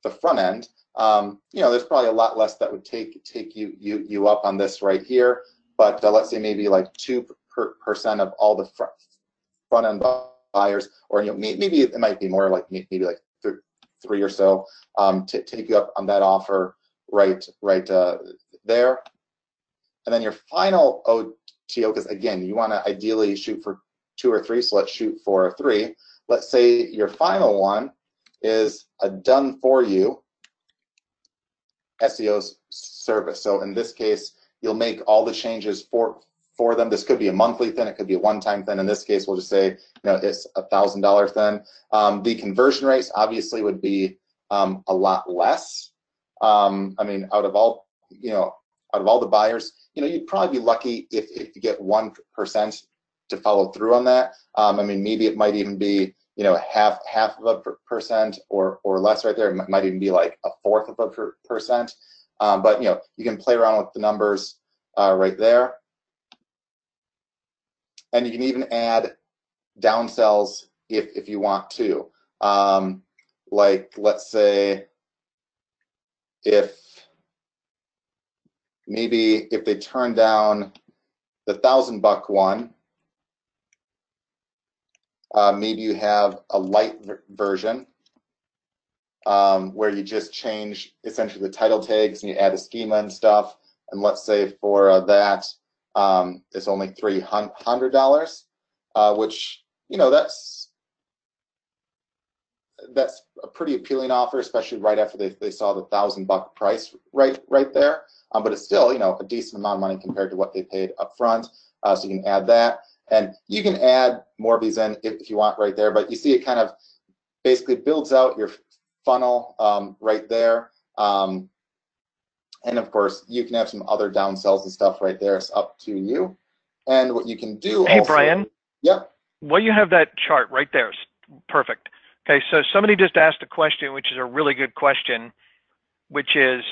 the front end, there's probably a lot less that would take you up on this right here. But let's say maybe like 2% of all the front end buyers, or maybe it might be more like maybe like 3 or so, to take you up on that offer right there. And then your final OTO, because again, you want to ideally shoot for 2 or 3, so let's shoot for 3. Let's say your final one is a done for you SEO service. So in this case, you'll make all the changes for them. This could be a monthly thing, it could be a one-time thing. In this case, we'll just say, it's a $1,000 thing. The conversion rates obviously would be a lot less. I mean, out of all the buyers, you'd probably be lucky if you get 1% to follow through on that. I mean, maybe it might even be, half of a percent or less right there. It might even be like 1/4 of a percent. But you can play around with the numbers right there. And you can even add downsells if you want to. Like, let's say if they turn down the $1,000 one, maybe you have a light version where you just change essentially the title tags and you add a schema and stuff. And let's say for that, it's only $300, which that's a pretty appealing offer, especially right after they saw the $1,000 price right there. But it's still a decent amount of money compared to what they paid up front. So you can add that, and you can add more of these in if you want right there. But you see it kind of basically builds out your funnel right there. And of course, you can have some other downsells and stuff right there. It's up to you. And what you can do. Hey, also, Brian. Yep. Well, you have that chart right there. Perfect. Okay, so somebody just asked a question, which is a really good question, which is,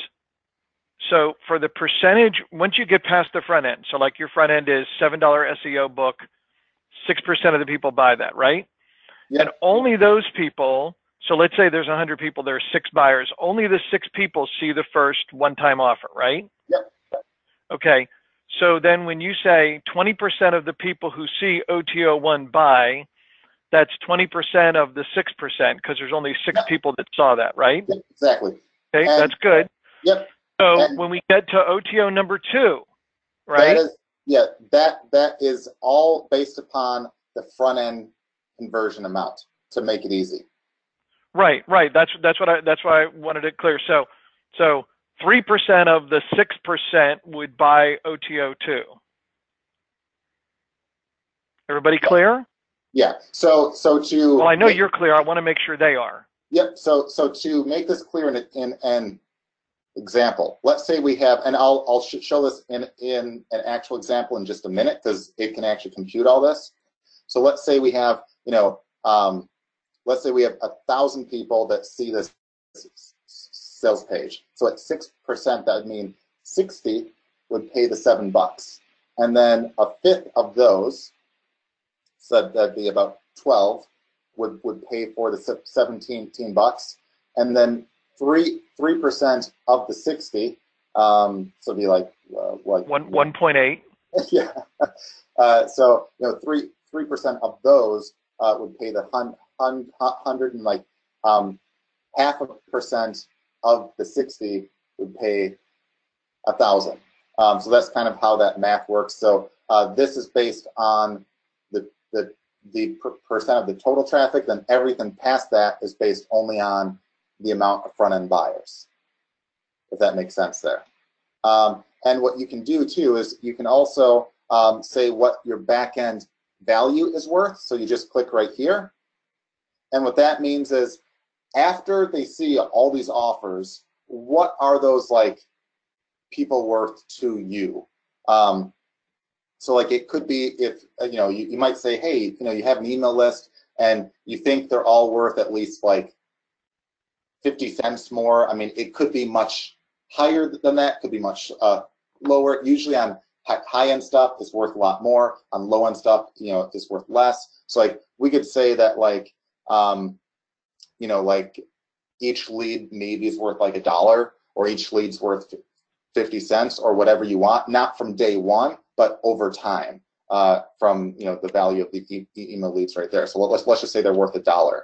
so for the percentage, once you get past the front end, so like your front end is $7 SEO book, 6% of the people buy that, right? Yep. And only those people, so let's say there's 100 people, there are 6 buyers, only the 6 people see the first one-time offer, right? Yep. Okay, so then when you say 20% of the people who see OTO1 buy, that's 20% of the 6%, because there's only 6 people that saw that, right? Yep, exactly. Okay, And, that's good. Yep. So and when we get to OTO number 2, right? That is all based upon the front end conversion amount to make it easy. Right. That's why I wanted it clear. So 3% of the 6% would buy OTO2. Everybody clear? Yeah. So to. Well, I know you're clear. I want to make sure they are. Yep. So to make this clear in an example, let's say we have, and I'll show this in an actual example in just a minute because it can actually compute all this. So let's say we have, let's say we have 1,000 people that see this sales page. So at 6%, that would mean 60 would pay the $7, and then 1/5 of those, so that'd be about 12, would pay for the $17, and then 3% of the 60, so it'd be like 1.8. Yeah. So 3% of those would pay the 100, and like 0.5% of the 60 would pay 1,000. So that's kind of how that math works. So this is based on the percent of the total traffic. Then everything past that is based only on the amount of front end buyers. If that makes sense there. And what you can do too is you can also say what your back-end value is worth. So you just click right here. And what that means is after they see all these offers, what are those like people worth to you? So like it could be if, you might say, hey, you have an email list and you think they're all worth at least like 50 cents more. I mean, it could be much higher than that, could be much lower. Usually on high-end stuff, it's worth a lot more. On low-end stuff, it's worth less. So like we could say that like, like each lead maybe is worth like $1, or each lead's worth 50 cents, or whatever you want, not from day one, but over time from the value of the email leads right there. So let's just say they're worth $1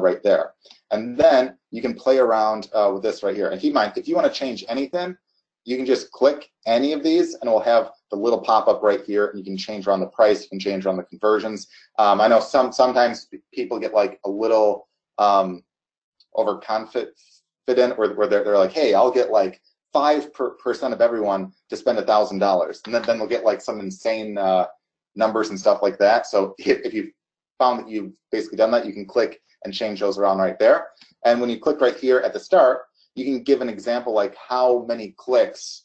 right there. And then you can play around with this right here. And keep in mind, if you want to change anything, you can just click any of these and it will have the little pop-up right here, and you can change around the price, you can change around the conversions. I know sometimes people get like a little overconfident where they're like, hey, I'll get like 5% of everyone to spend $1,000, and then they'll get like some insane numbers and stuff like that. So if you found that you've basically done that, you can click and change those around right there. And when you click right here at the start, you can give an example like how many clicks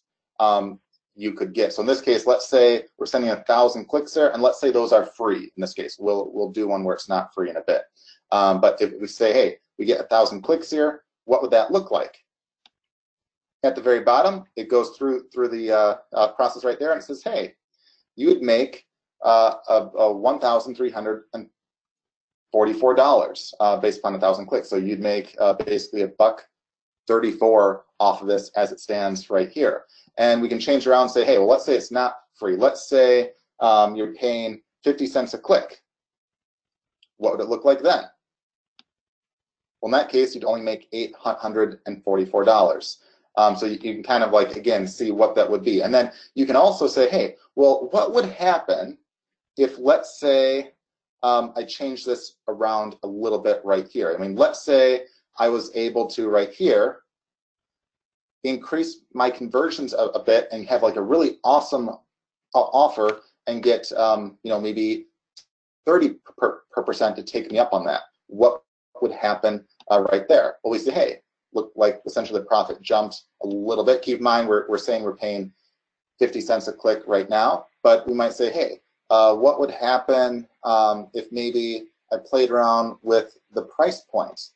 you could get. So in this case, let's say we're sending 1,000 clicks there, and let's say those are free. In this case, we'll do one where it's not free in a bit. But if we say, hey, we get 1,000 clicks here, what would that look like? At the very bottom, it goes through the process right there, and it says, hey, you would make $1,344 based upon 1,000 clicks. So you'd make basically $1.34 off of this as it stands right here. And we can change around and say, hey, well, let's say it's not free. Let's say you're paying 50 cents a click. What would it look like then? Well, in that case, you'd only make $844. So you can kind of like, again, see what that would be. And then you can also say, hey, well, what would happen if, let's say, I change this around a little bit right here? I mean, let's say I was able to, right here, increase my conversions a bit and have like a really awesome offer and get, maybe 30% to take me up on that. What would happen right there? Well, we say, hey, look like essentially the profit jumped a little bit. Keep in mind, we're saying we're paying 50 cents a click right now, but we might say, hey, what would happen if maybe I played around with the price points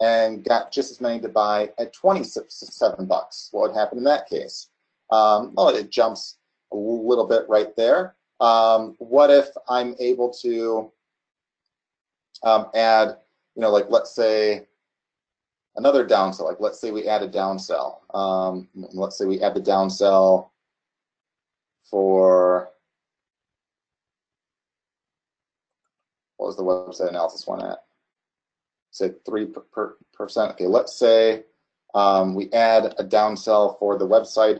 and got just as many to buy at $27? What would happen in that case? Well, it jumps a little bit right there. What if I'm able to add, like let's say another downsell, like let's say we add a downsell. Let's say we add the downsell for, what was the website analysis one at? Say 3%. Okay, let's say we add a downsell for the website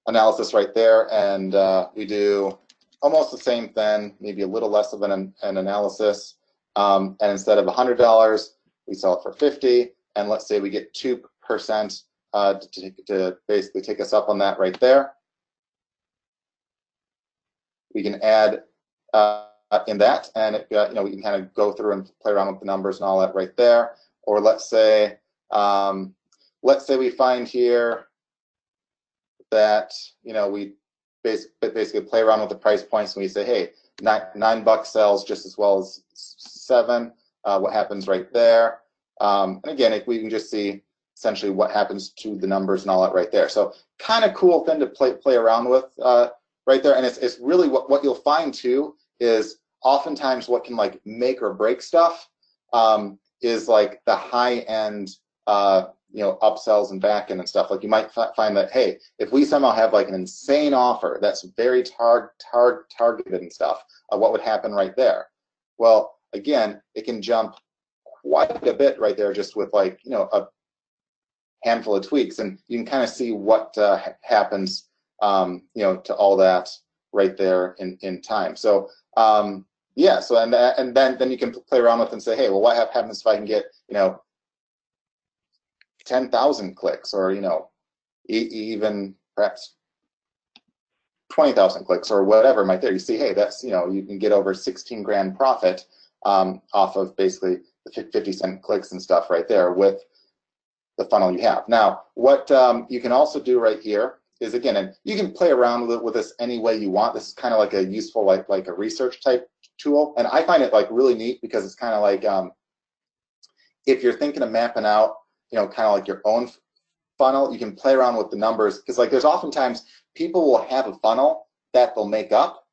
analysis right there, and we do almost the same thing, maybe a little less of an analysis. And instead of $100, we sell it for $50, and let's say we get 2% to basically take us up on that right there. We can add in that, and we can kind of go through and play around with the numbers and all that right there. Or let's say we find here that we basically play around with the price points, and we say, hey, $9 sells just as well as $7. What happens right there? And again, we can just see essentially what happens to the numbers and all that right there. So kind of cool thing to play around with right there. And it's really what you'll find too is oftentimes what can like make or break stuff is like the high end upsells and back end and stuff. Like you might find that, hey, if we somehow have like an insane offer that's very targeted and stuff, what would happen right there? Well, again, it can jump quite a bit right there just with like, a handful of tweaks, and you can kind of see what happens, to all that right there in time. So, yeah, so and then you can play around with and say, hey, well, what happens if I can get, 10,000 clicks or, even perhaps 20,000 clicks or whatever might there, you see, hey, that's, you know, you can get over 16 grand profit off of basically the 50-cent clicks and stuff right there with the funnel you have. Now, what you can also do right here is, again, and you can play around with this any way you want. This is kind of like a useful, like a research type tool. And I find it like really neat because it's kind of like, if you're thinking of mapping out, you know, kind of like your own funnel, you can play around with the numbers, because like there's oftentimes people will have a funnel that they'll make up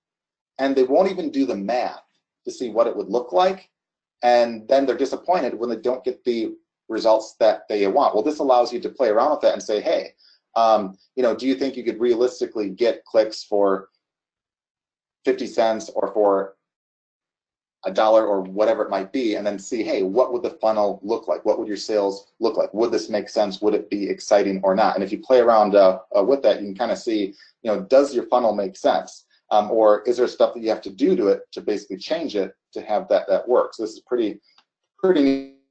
and they won't even do the math to see what it would look like. And then they're disappointed when they don't get the results that they want. Well, this allows you to play around with that and say, hey, you know, do you think you could realistically get clicks for 50 cents or for $1 or whatever it might be, and then see, hey, what would the funnel look like? What would your sales look like? Would this make sense? Would it be exciting or not? And if you play around with that, you can kind of see, you know, does your funnel make sense? Or is there stuff that you have to do to it to basically change it to have that work? So this is pretty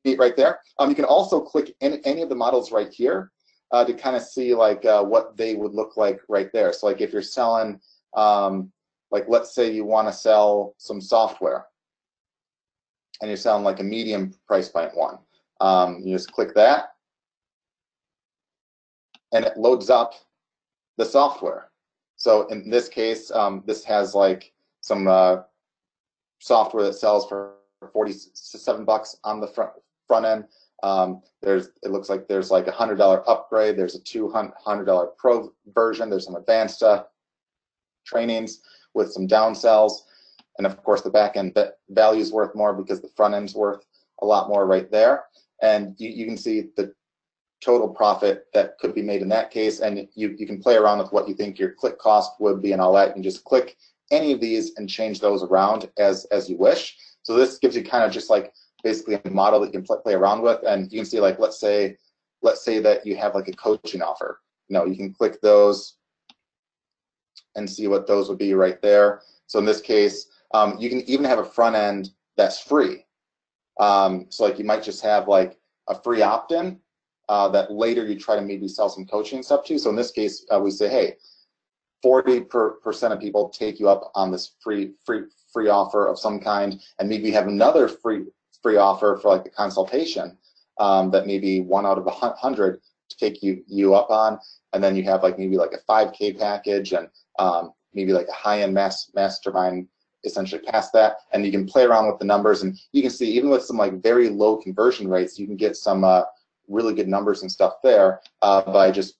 neat right there. You can also click in any of the models right here to kind of see like what they would look like right there. So like if you're selling, like let's say you want to sell some software, and you're selling like a medium price point one. You just click that, and it loads up the software. So in this case, this has like some software that sells for $47 on the front end. It looks like there's like a $100 upgrade. There's a $200 pro version. There's some advanced trainings with some downsells. And of course, the back end value is worth more because the front end's worth a lot more right there. And you can see the total profit that could be made in that case. And you can play around with what you think your click cost would be and all that. You can just click any of these and change those around as you wish. So this gives you kind of just like basically a model that you can play around with. And you can see, like, let's say that you have like a coaching offer. You know, you can click those and see what those would be right there. So in this case, you can even have a front end that's free. So like you might just have like a free opt-in that later you try to maybe sell some coaching stuff to. So in this case, we say, hey, 40% of people take you up on this free offer of some kind, and maybe have another free offer for like the consultation that maybe 1 out of 100 to take you up on, and then you have like maybe like a 5K package and maybe like a high-end mastermind essentially past that. And you can play around with the numbers, and you can see even with some like very low conversion rates, you can get some really good numbers and stuff there by just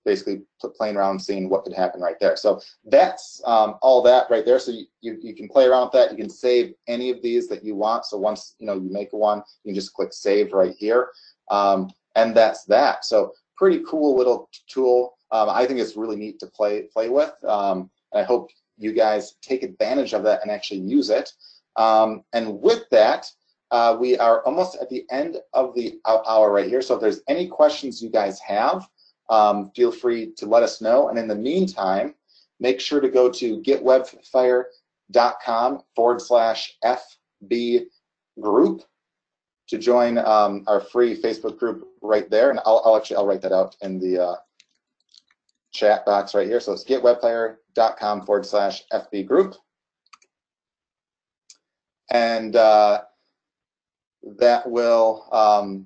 basically playing around, seeing what could happen right there. So that's all that right there. So you can play around with that. You can save any of these that you want. So once you make one, you can just click save right here, and that's that. So pretty cool little tool. I think it's really neat to play with. And I hope you guys take advantage of that and actually use it. And with that, we are almost at the end of the hour right here. So if there's any questions you guys have, feel free to let us know. And in the meantime, make sure to go to getwebfire.com/FB group to join our free Facebook group right there. And I'll write that out in the chat box right here. So it's getwebfire.com/FB group. And that will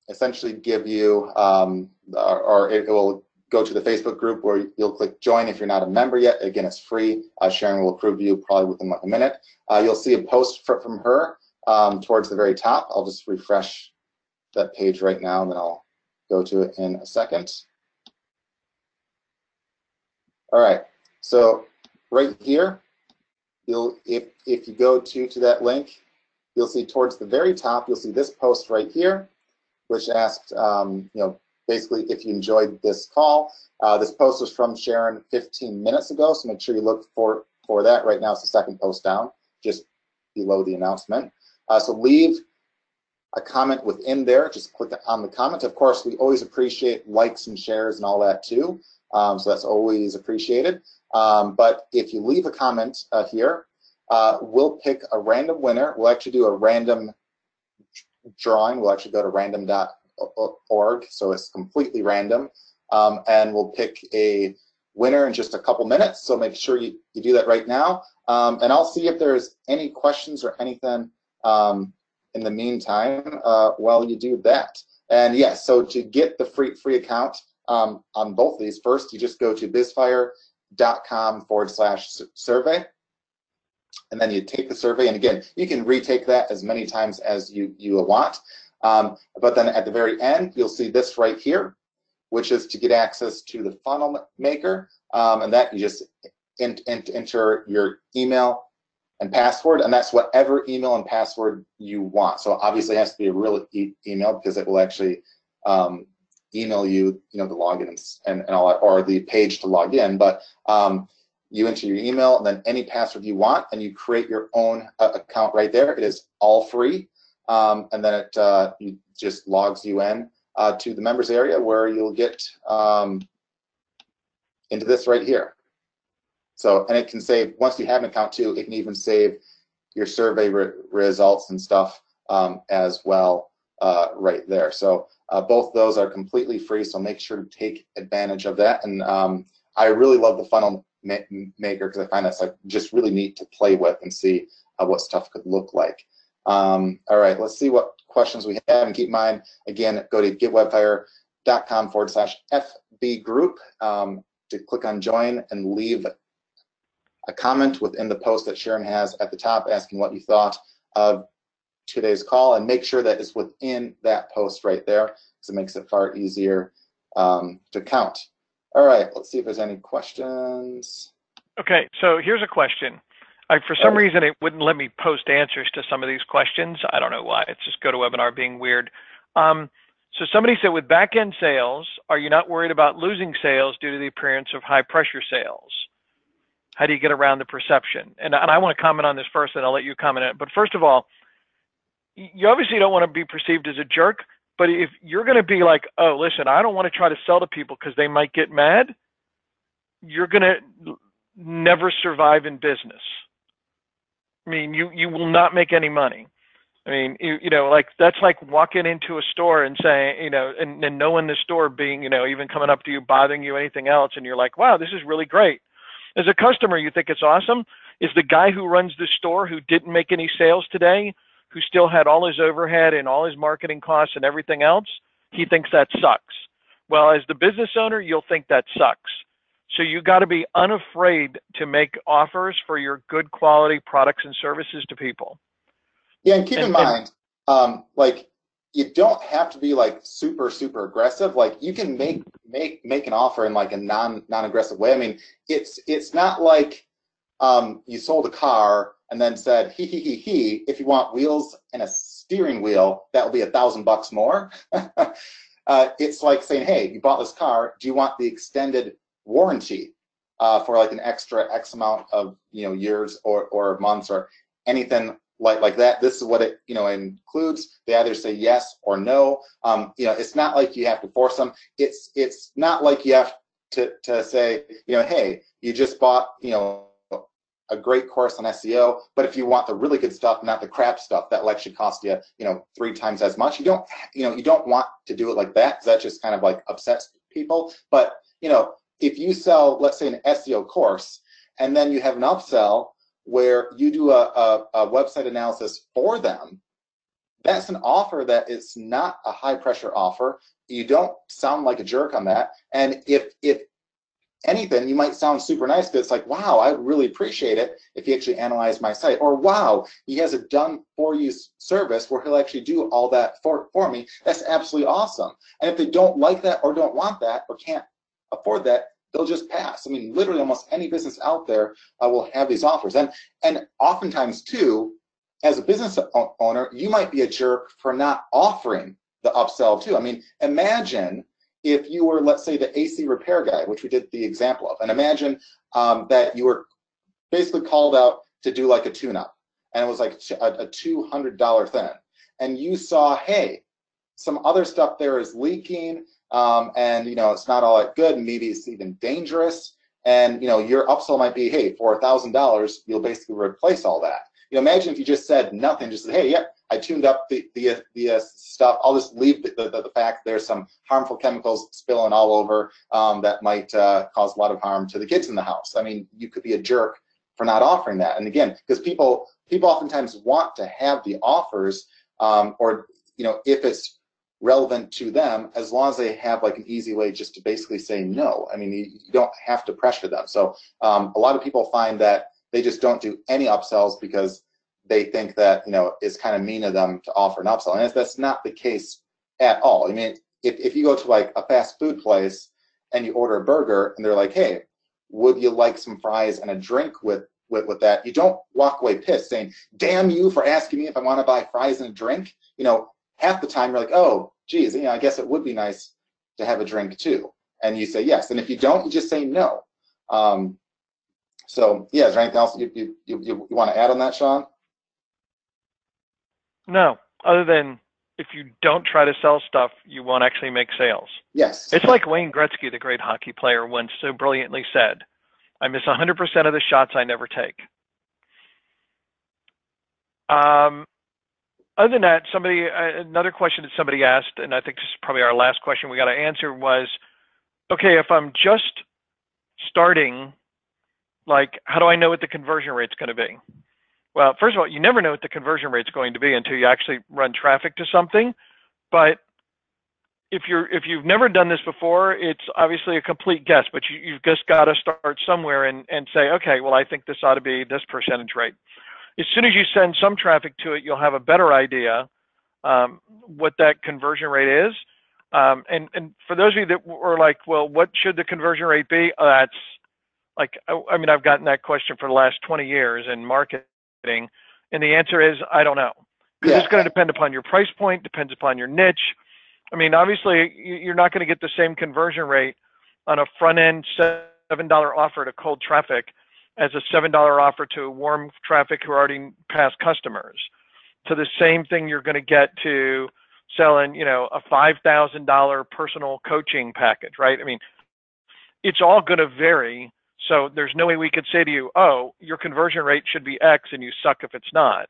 essentially give you, or it will go to the Facebook group where you'll click join if you're not a member yet. Again, it's free. Sharon will approve you probably within like a minute. You'll see a post from her towards the very top. I'll just refresh that page right now, and then I'll go to it in a second. All right, so right here, if you go to that link, you'll see towards the very top, you'll see this post right here, which asked, basically if you enjoyed this call. This post was from Sharon 15 minutes ago, so make sure you look for that. Right now, it's the second post down, just below the announcement. So leave a comment within there. Just click on the comment. Of course, we always appreciate likes and shares and all that too. So that's always appreciated. But if you leave a comment here, we'll pick a random winner. We'll actually do a random drawing. We'll actually go to random.org, so it's completely random. and we'll pick a winner in just a couple minutes. So make sure you do that right now. And I'll see if there's any questions or anything in the meantime while you do that. And yes, so to get the free account on both of these, first you just go to bizfire.com/survey. And then you take the survey, and again, you can retake that as many times as you want. But then at the very end, you'll see this right here, which is to get access to the funnel maker. And that you just enter your email and password, and that's whatever email and password you want. So obviously it has to be a real email, because it will actually email you, the login and all that, or the page to log in. But you enter your email and then any password you want, and you create your own account right there. It is all free, and then it just logs you in to the members area, where you'll get into this right here. So, and it can save, once you have an account too, it can even save your survey results and stuff as well right there. So both those are completely free, so make sure to take advantage of that. And I really love the funnel maker, because I find that's like just really neat to play with and see what stuff could look like. All right, let's see what questions we have. And keep in mind, again, go to getwebfire.com/FB group to click on join and leave a comment within the post that Sharon has at the top, asking what you thought of today's call, and make sure that it's within that post right there, because it makes it far easier to count. All right, let's see if there's any questions. Okay, so here's a question. For some reason, it wouldn't let me post answers to some of these questions. I don't know why. It's just GoToWebinar being weird. So somebody said, with back-end sales, are you not worried about losing sales due to the appearance of high-pressure sales? How do you get around the perception? And I want to comment on this first, and I'll let you comment on it. But first of all, you obviously don't want to be perceived as a jerk, but if you're going to be like, oh, listen, I don't want to try to sell to people because they might get mad, you're going to never survive in business. I mean, you will not make any money. I mean, like that's like walking into a store and saying, and no one in the store being, even coming up to you, bothering you, anything else, and you're like, wow, this is really great. As a customer, you think it's awesome. Is the guy who runs the store, who didn't make any sales today, who still had all his overhead and all his marketing costs and everything else, he thinks that sucks. Well, as the business owner, you'll think that sucks. So you got to be unafraid to make offers for your good quality products and services to people. Yeah, and keep in mind, like, you don't have to be like super aggressive. Like, you can make an offer in like a non-aggressive way. I mean, it's not like you sold a car and then said, if you want wheels and a steering wheel, that will be $1,000 more. It's like saying, hey, you bought this car, do you want the extended warranty for like an extra X amount of years or months or anything like that? This is what it includes. They either say yes or no. It's not like you have to force them. It's not like you have to say, hey, you just bought a great course on SEO, but if you want the really good stuff, not the crap stuff, that will actually cost you 3 times as much. You don't want to do it like that, because that just kind of like upsets people. But if you sell, let's say, an SEO course, and then you have an upsell where you do a website analysis for them, that's an offer that is not a high pressure offer. You don't sound like a jerk on that. And if anything, you might sound super nice, because it's like, wow, I would really appreciate it if you actually analyze my site. Or, wow, he has a done-for-you service where he'll actually do all that for me. That's absolutely awesome. And if they don't like that or don't want that or can't afford that, they'll just pass. I mean, literally almost any business out there will have these offers. And oftentimes, too, as a business owner, you might be a jerk for not offering the upsell, too. I mean, imagine if you were, let's say, the AC repair guy, which we did the example of, and imagine that you were basically called out to do like a tune-up, and it was like a $200 thing, and you saw, hey, some other stuff there is leaking, and it's not all that good, and maybe it's even dangerous, and your upsell might be, hey, for $1,000, you'll basically replace all that. Imagine if you just said nothing, just said, hey, yeah, I tuned up the stuff. I'll just leave the fact there's some harmful chemicals spilling all over that might cause a lot of harm to the kids in the house. I mean, you could be a jerk for not offering that. And again, because people oftentimes want to have the offers, or if it's relevant to them, as long as they have like an easy way just to basically say no. I mean, you don't have to pressure them. So a lot of people find that they just don't do any upsells because they think that it's kind of mean of them to offer an upsell, and that's not the case at all. I mean, if you go to like a fast food place and you order a burger and they're like, hey, would you like some fries and a drink with that? You don't walk away pissed saying, damn you for asking me if I want to buy fries and a drink. Half the time you're like, oh, geez, I guess it would be nice to have a drink too. And you say yes. And if you don't, you just say no. So yeah, is there anything else you want to add on that, Sean? No, other than if you don't try to sell stuff, you won't actually make sales. Yes. It's like Wayne Gretzky, the great hockey player, once so brilliantly said, I miss 100% of the shots I never take. Other than that, another question that somebody asked, and I think this is probably our last question we got to answer, was, okay, if I'm just starting, like, how do I know what the conversion rate's going to be? Well, first of all, you never know what the conversion rate's going to be until you actually run traffic to something. But if you've never done this before, it's obviously a complete guess. But you've just got to start somewhere and say, okay, well, I think this ought to be this percentage rate. As soon as you send some traffic to it, you'll have a better idea what that conversion rate is. And for those of you that were like, well, what should the conversion rate be? That's like, I mean, I've gotten that question for the last 20 years in marketing, and the answer is, I don't know. Because it's going to depend upon your price point, depends upon your niche. I mean, obviously, you're not going to get the same conversion rate on a front-end $7 offer to cold traffic as a $7 offer to warm traffic who are already past customers. So the same thing you're going to get to selling, a $5,000 personal coaching package, right? I mean, it's all going to vary. So there's no way we could say to you, oh, your conversion rate should be X and you suck if it's not.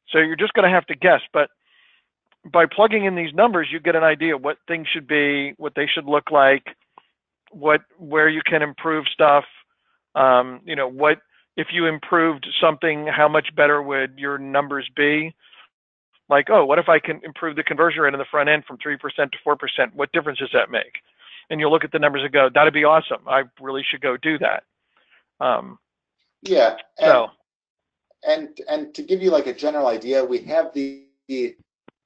So you're just going to have to guess. But by plugging in these numbers, you get an idea what things should be, what they should look like, where you can improve stuff. What if you improved something, how much better would your numbers be? Like, oh, what if I can improve the conversion rate on the front end from 3% to 4%? What difference does that make? And you'll look at the numbers and go, that'd be awesome. I really should go do that. Yeah. So, and to give you like a general idea, we have the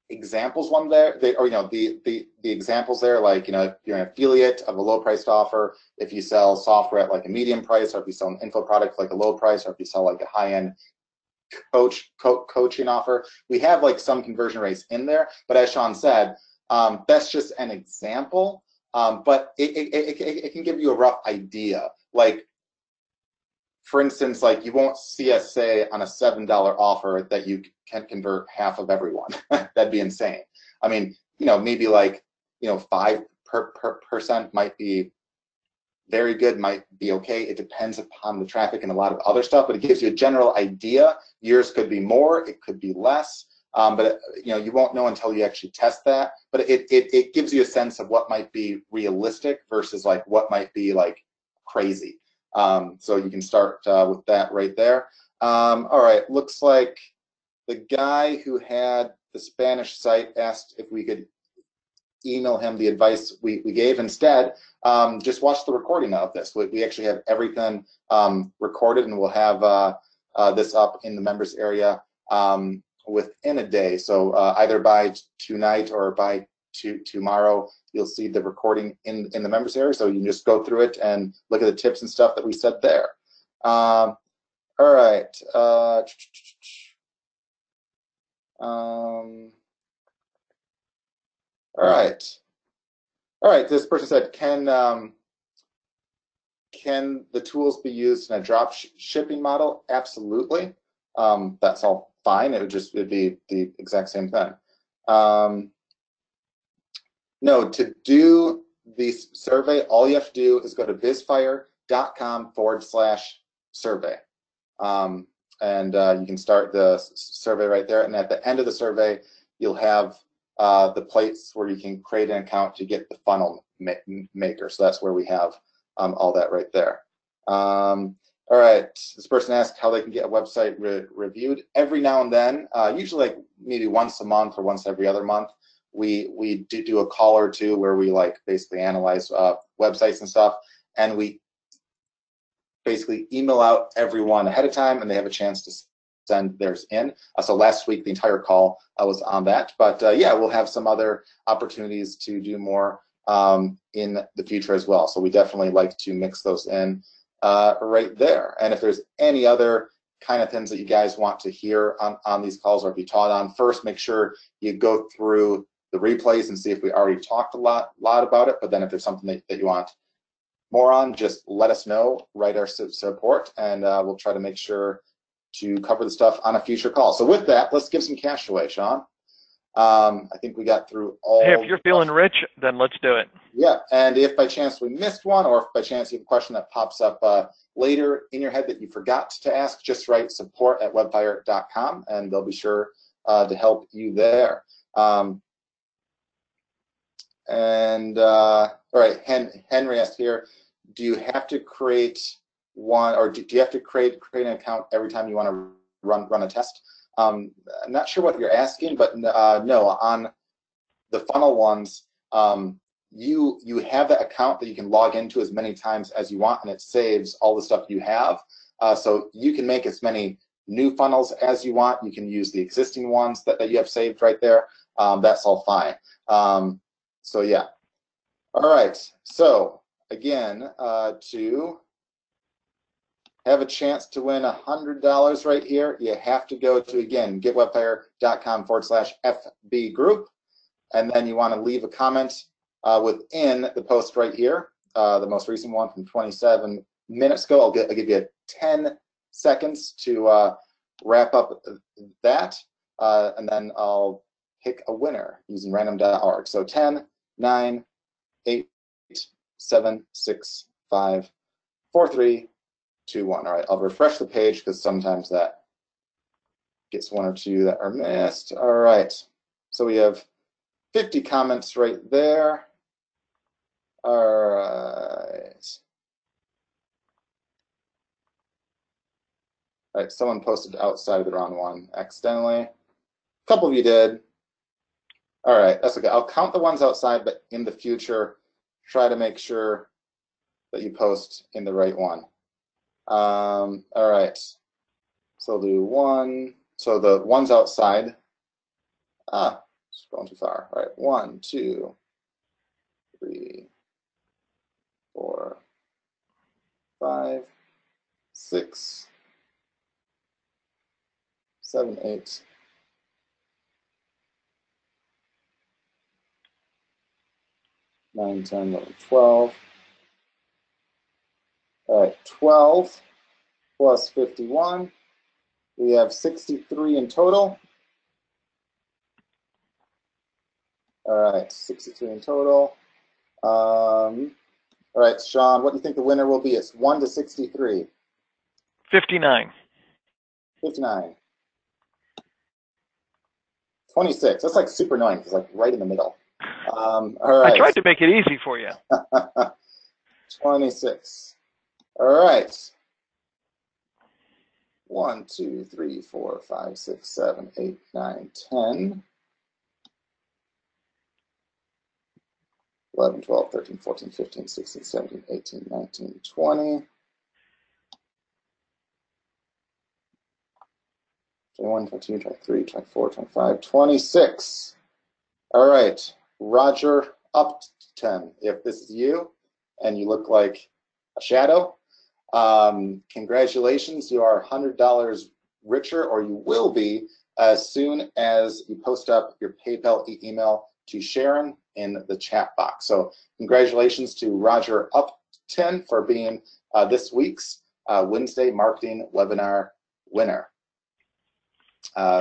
examples one there, the examples there, like, if you're an affiliate of a low priced offer, if you sell software at like a medium price, or if you sell an info product like a low price, or if you sell like a high-end coaching offer, we have like some conversion rates in there. But as Sean said, that's just an example. But it can give you a rough idea. Like, for instance, like you won't see us say on a $7 offer that you can convert half of everyone. That'd be insane. I mean, maybe like 5% might be very good, might be okay. It depends upon the traffic and a lot of other stuff, but it gives you a general idea. Yours could be more, it could be less. But you won't know until you actually test that. But it gives you a sense of what might be realistic versus like what might be like crazy. So you can start with that right there. All right, looks like the guy who had the Spanish site asked if we could email him the advice we gave. Instead, just watch the recording of this. We actually have everything recorded, and we'll have this up in the members area within a day. So either by tonight or by tomorrow, you'll see the recording in the members area. So you can just go through it and look at the tips and stuff that we said there. All right. All right. This person said, can the tools be used in a drop shipping model? Absolutely. That's all fine. It'd be the exact same thing. No, to do the survey, all you have to do is go to bizfire.com/survey. and you can start the survey right there. And at the end of the survey, you'll have the place where you can create an account to get the funnel maker. So that's where we have all that right there. All right, this person asked how they can get a website reviewed. Every now and then, usually like maybe once a month or once every other month, we do a call or two where we like basically analyze websites and stuff, and we basically email out everyone ahead of time, and they have a chance to send theirs in. So last week, the entire call was on that. But yeah, we'll have some other opportunities to do more in the future as well. So we definitely like to mix those in right there. And if there's any other kind of things that you guys want to hear on these calls or be taught on, first make sure you go through the replays and see if we already talked a lot about it. But then if there's something that you want more on, just let us know, write our support, and we'll try to make sure to cover the stuff on a future call. So with that, let's give some cash away, Sean. I think we got through all. Hey, if you're feeling rich, then let's do it. Yeah, and if by chance we missed one, or if by chance you have a question that pops up later in your head that you forgot to ask, just write support@webfire.com, and they'll be sure to help you there. All right, Henry asked here, do you have to create one, or do you have to create an account every time you want to run a test? I'm not sure what you're asking, but no, on the funnel ones, you have that account that you can log into as many times as you want, and it saves all the stuff you have. So you can make as many new funnels as you want. You can use the existing ones that you have saved right there. That's all fine. So yeah. All right. So again, to have a chance to win $100 right here, you have to go to, again, getwebfire.com/FB group, and then you want to leave a comment within the post right here, the most recent one from 27 minutes ago. I'll give you 10 seconds to wrap up that, and then I'll pick a winner using random.org. So 10, 9, 8, 7, 6, 5, 4, 3, 2, 1. All right, I'll refresh the page because sometimes that gets one or two that are missed. All right, so we have 50 comments right there. All right. All right, someone posted outside of the wrong one accidentally. A couple of you did. All right, that's okay. I'll count the ones outside, but in the future, try to make sure that you post in the right one. All right, so I'll do one. So the ones outside, it's going too far. All right, 1, 2, 3, 4, 5, 6, 7, 8, 9, 10, 11, 12. All right, 12 plus 51. We have 63 in total. All right, 63 in total. All right, Sean, what do you think the winner will be? It's 1 to 63. 59. 59. 26. That's like super annoying. It's like right in the middle. All right. I tried to make it easy for you. 26. All right. 1, 2, 3, 4, 5, 6, 7, 8, 9, 10. 11, 12, 13, 14, 15, 16, 17, 18, 19, 20. 21, 22, 23, 24, 25, 26. All right, Roger Upton, if this is you and you look like a shadow, congratulations, you are $100 richer, or you will be as soon as you post up your PayPal email to Sharon in the chat box. So congratulations to Roger Upton for being this week's Wednesday Marketing Webinar winner.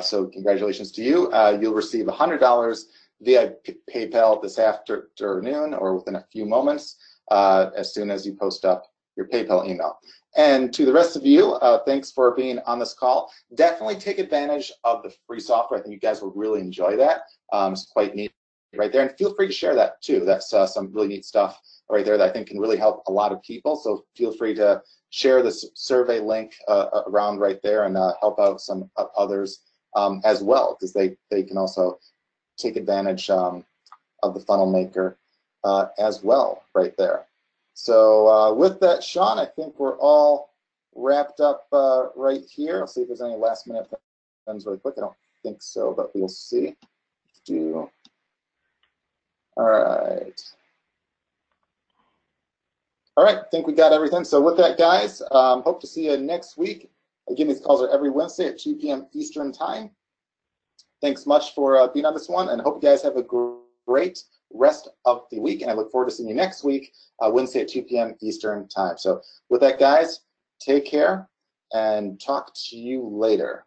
So congratulations to you. You'll receive $100 via PayPal this afternoon or within a few moments as soon as you post up your PayPal email. And to the rest of you, thanks for being on this call. Definitely take advantage of the free software. I think you guys will really enjoy that. It's quite neat right there. And feel free to share that too. That's some really neat stuff right there that I think can really help a lot of people. So feel free to share the survey link around right there and help out some others as well, because they can also take advantage of the funnel maker as well right there. So with that, Sean, I think we're all wrapped up right here. I'll see if there's any last minute things really quick. I don't think so, but we'll see. All right. All right, I think we got everything. So with that, guys, hope to see you next week. Again, these calls are every Wednesday at 2 p.m. Eastern time. Thanks much for being on this one, and hope you guys have a great rest of the week, and I look forward to seeing you next week, Wednesday at 2 p.m. Eastern time. So with that, guys, take care and talk to you later.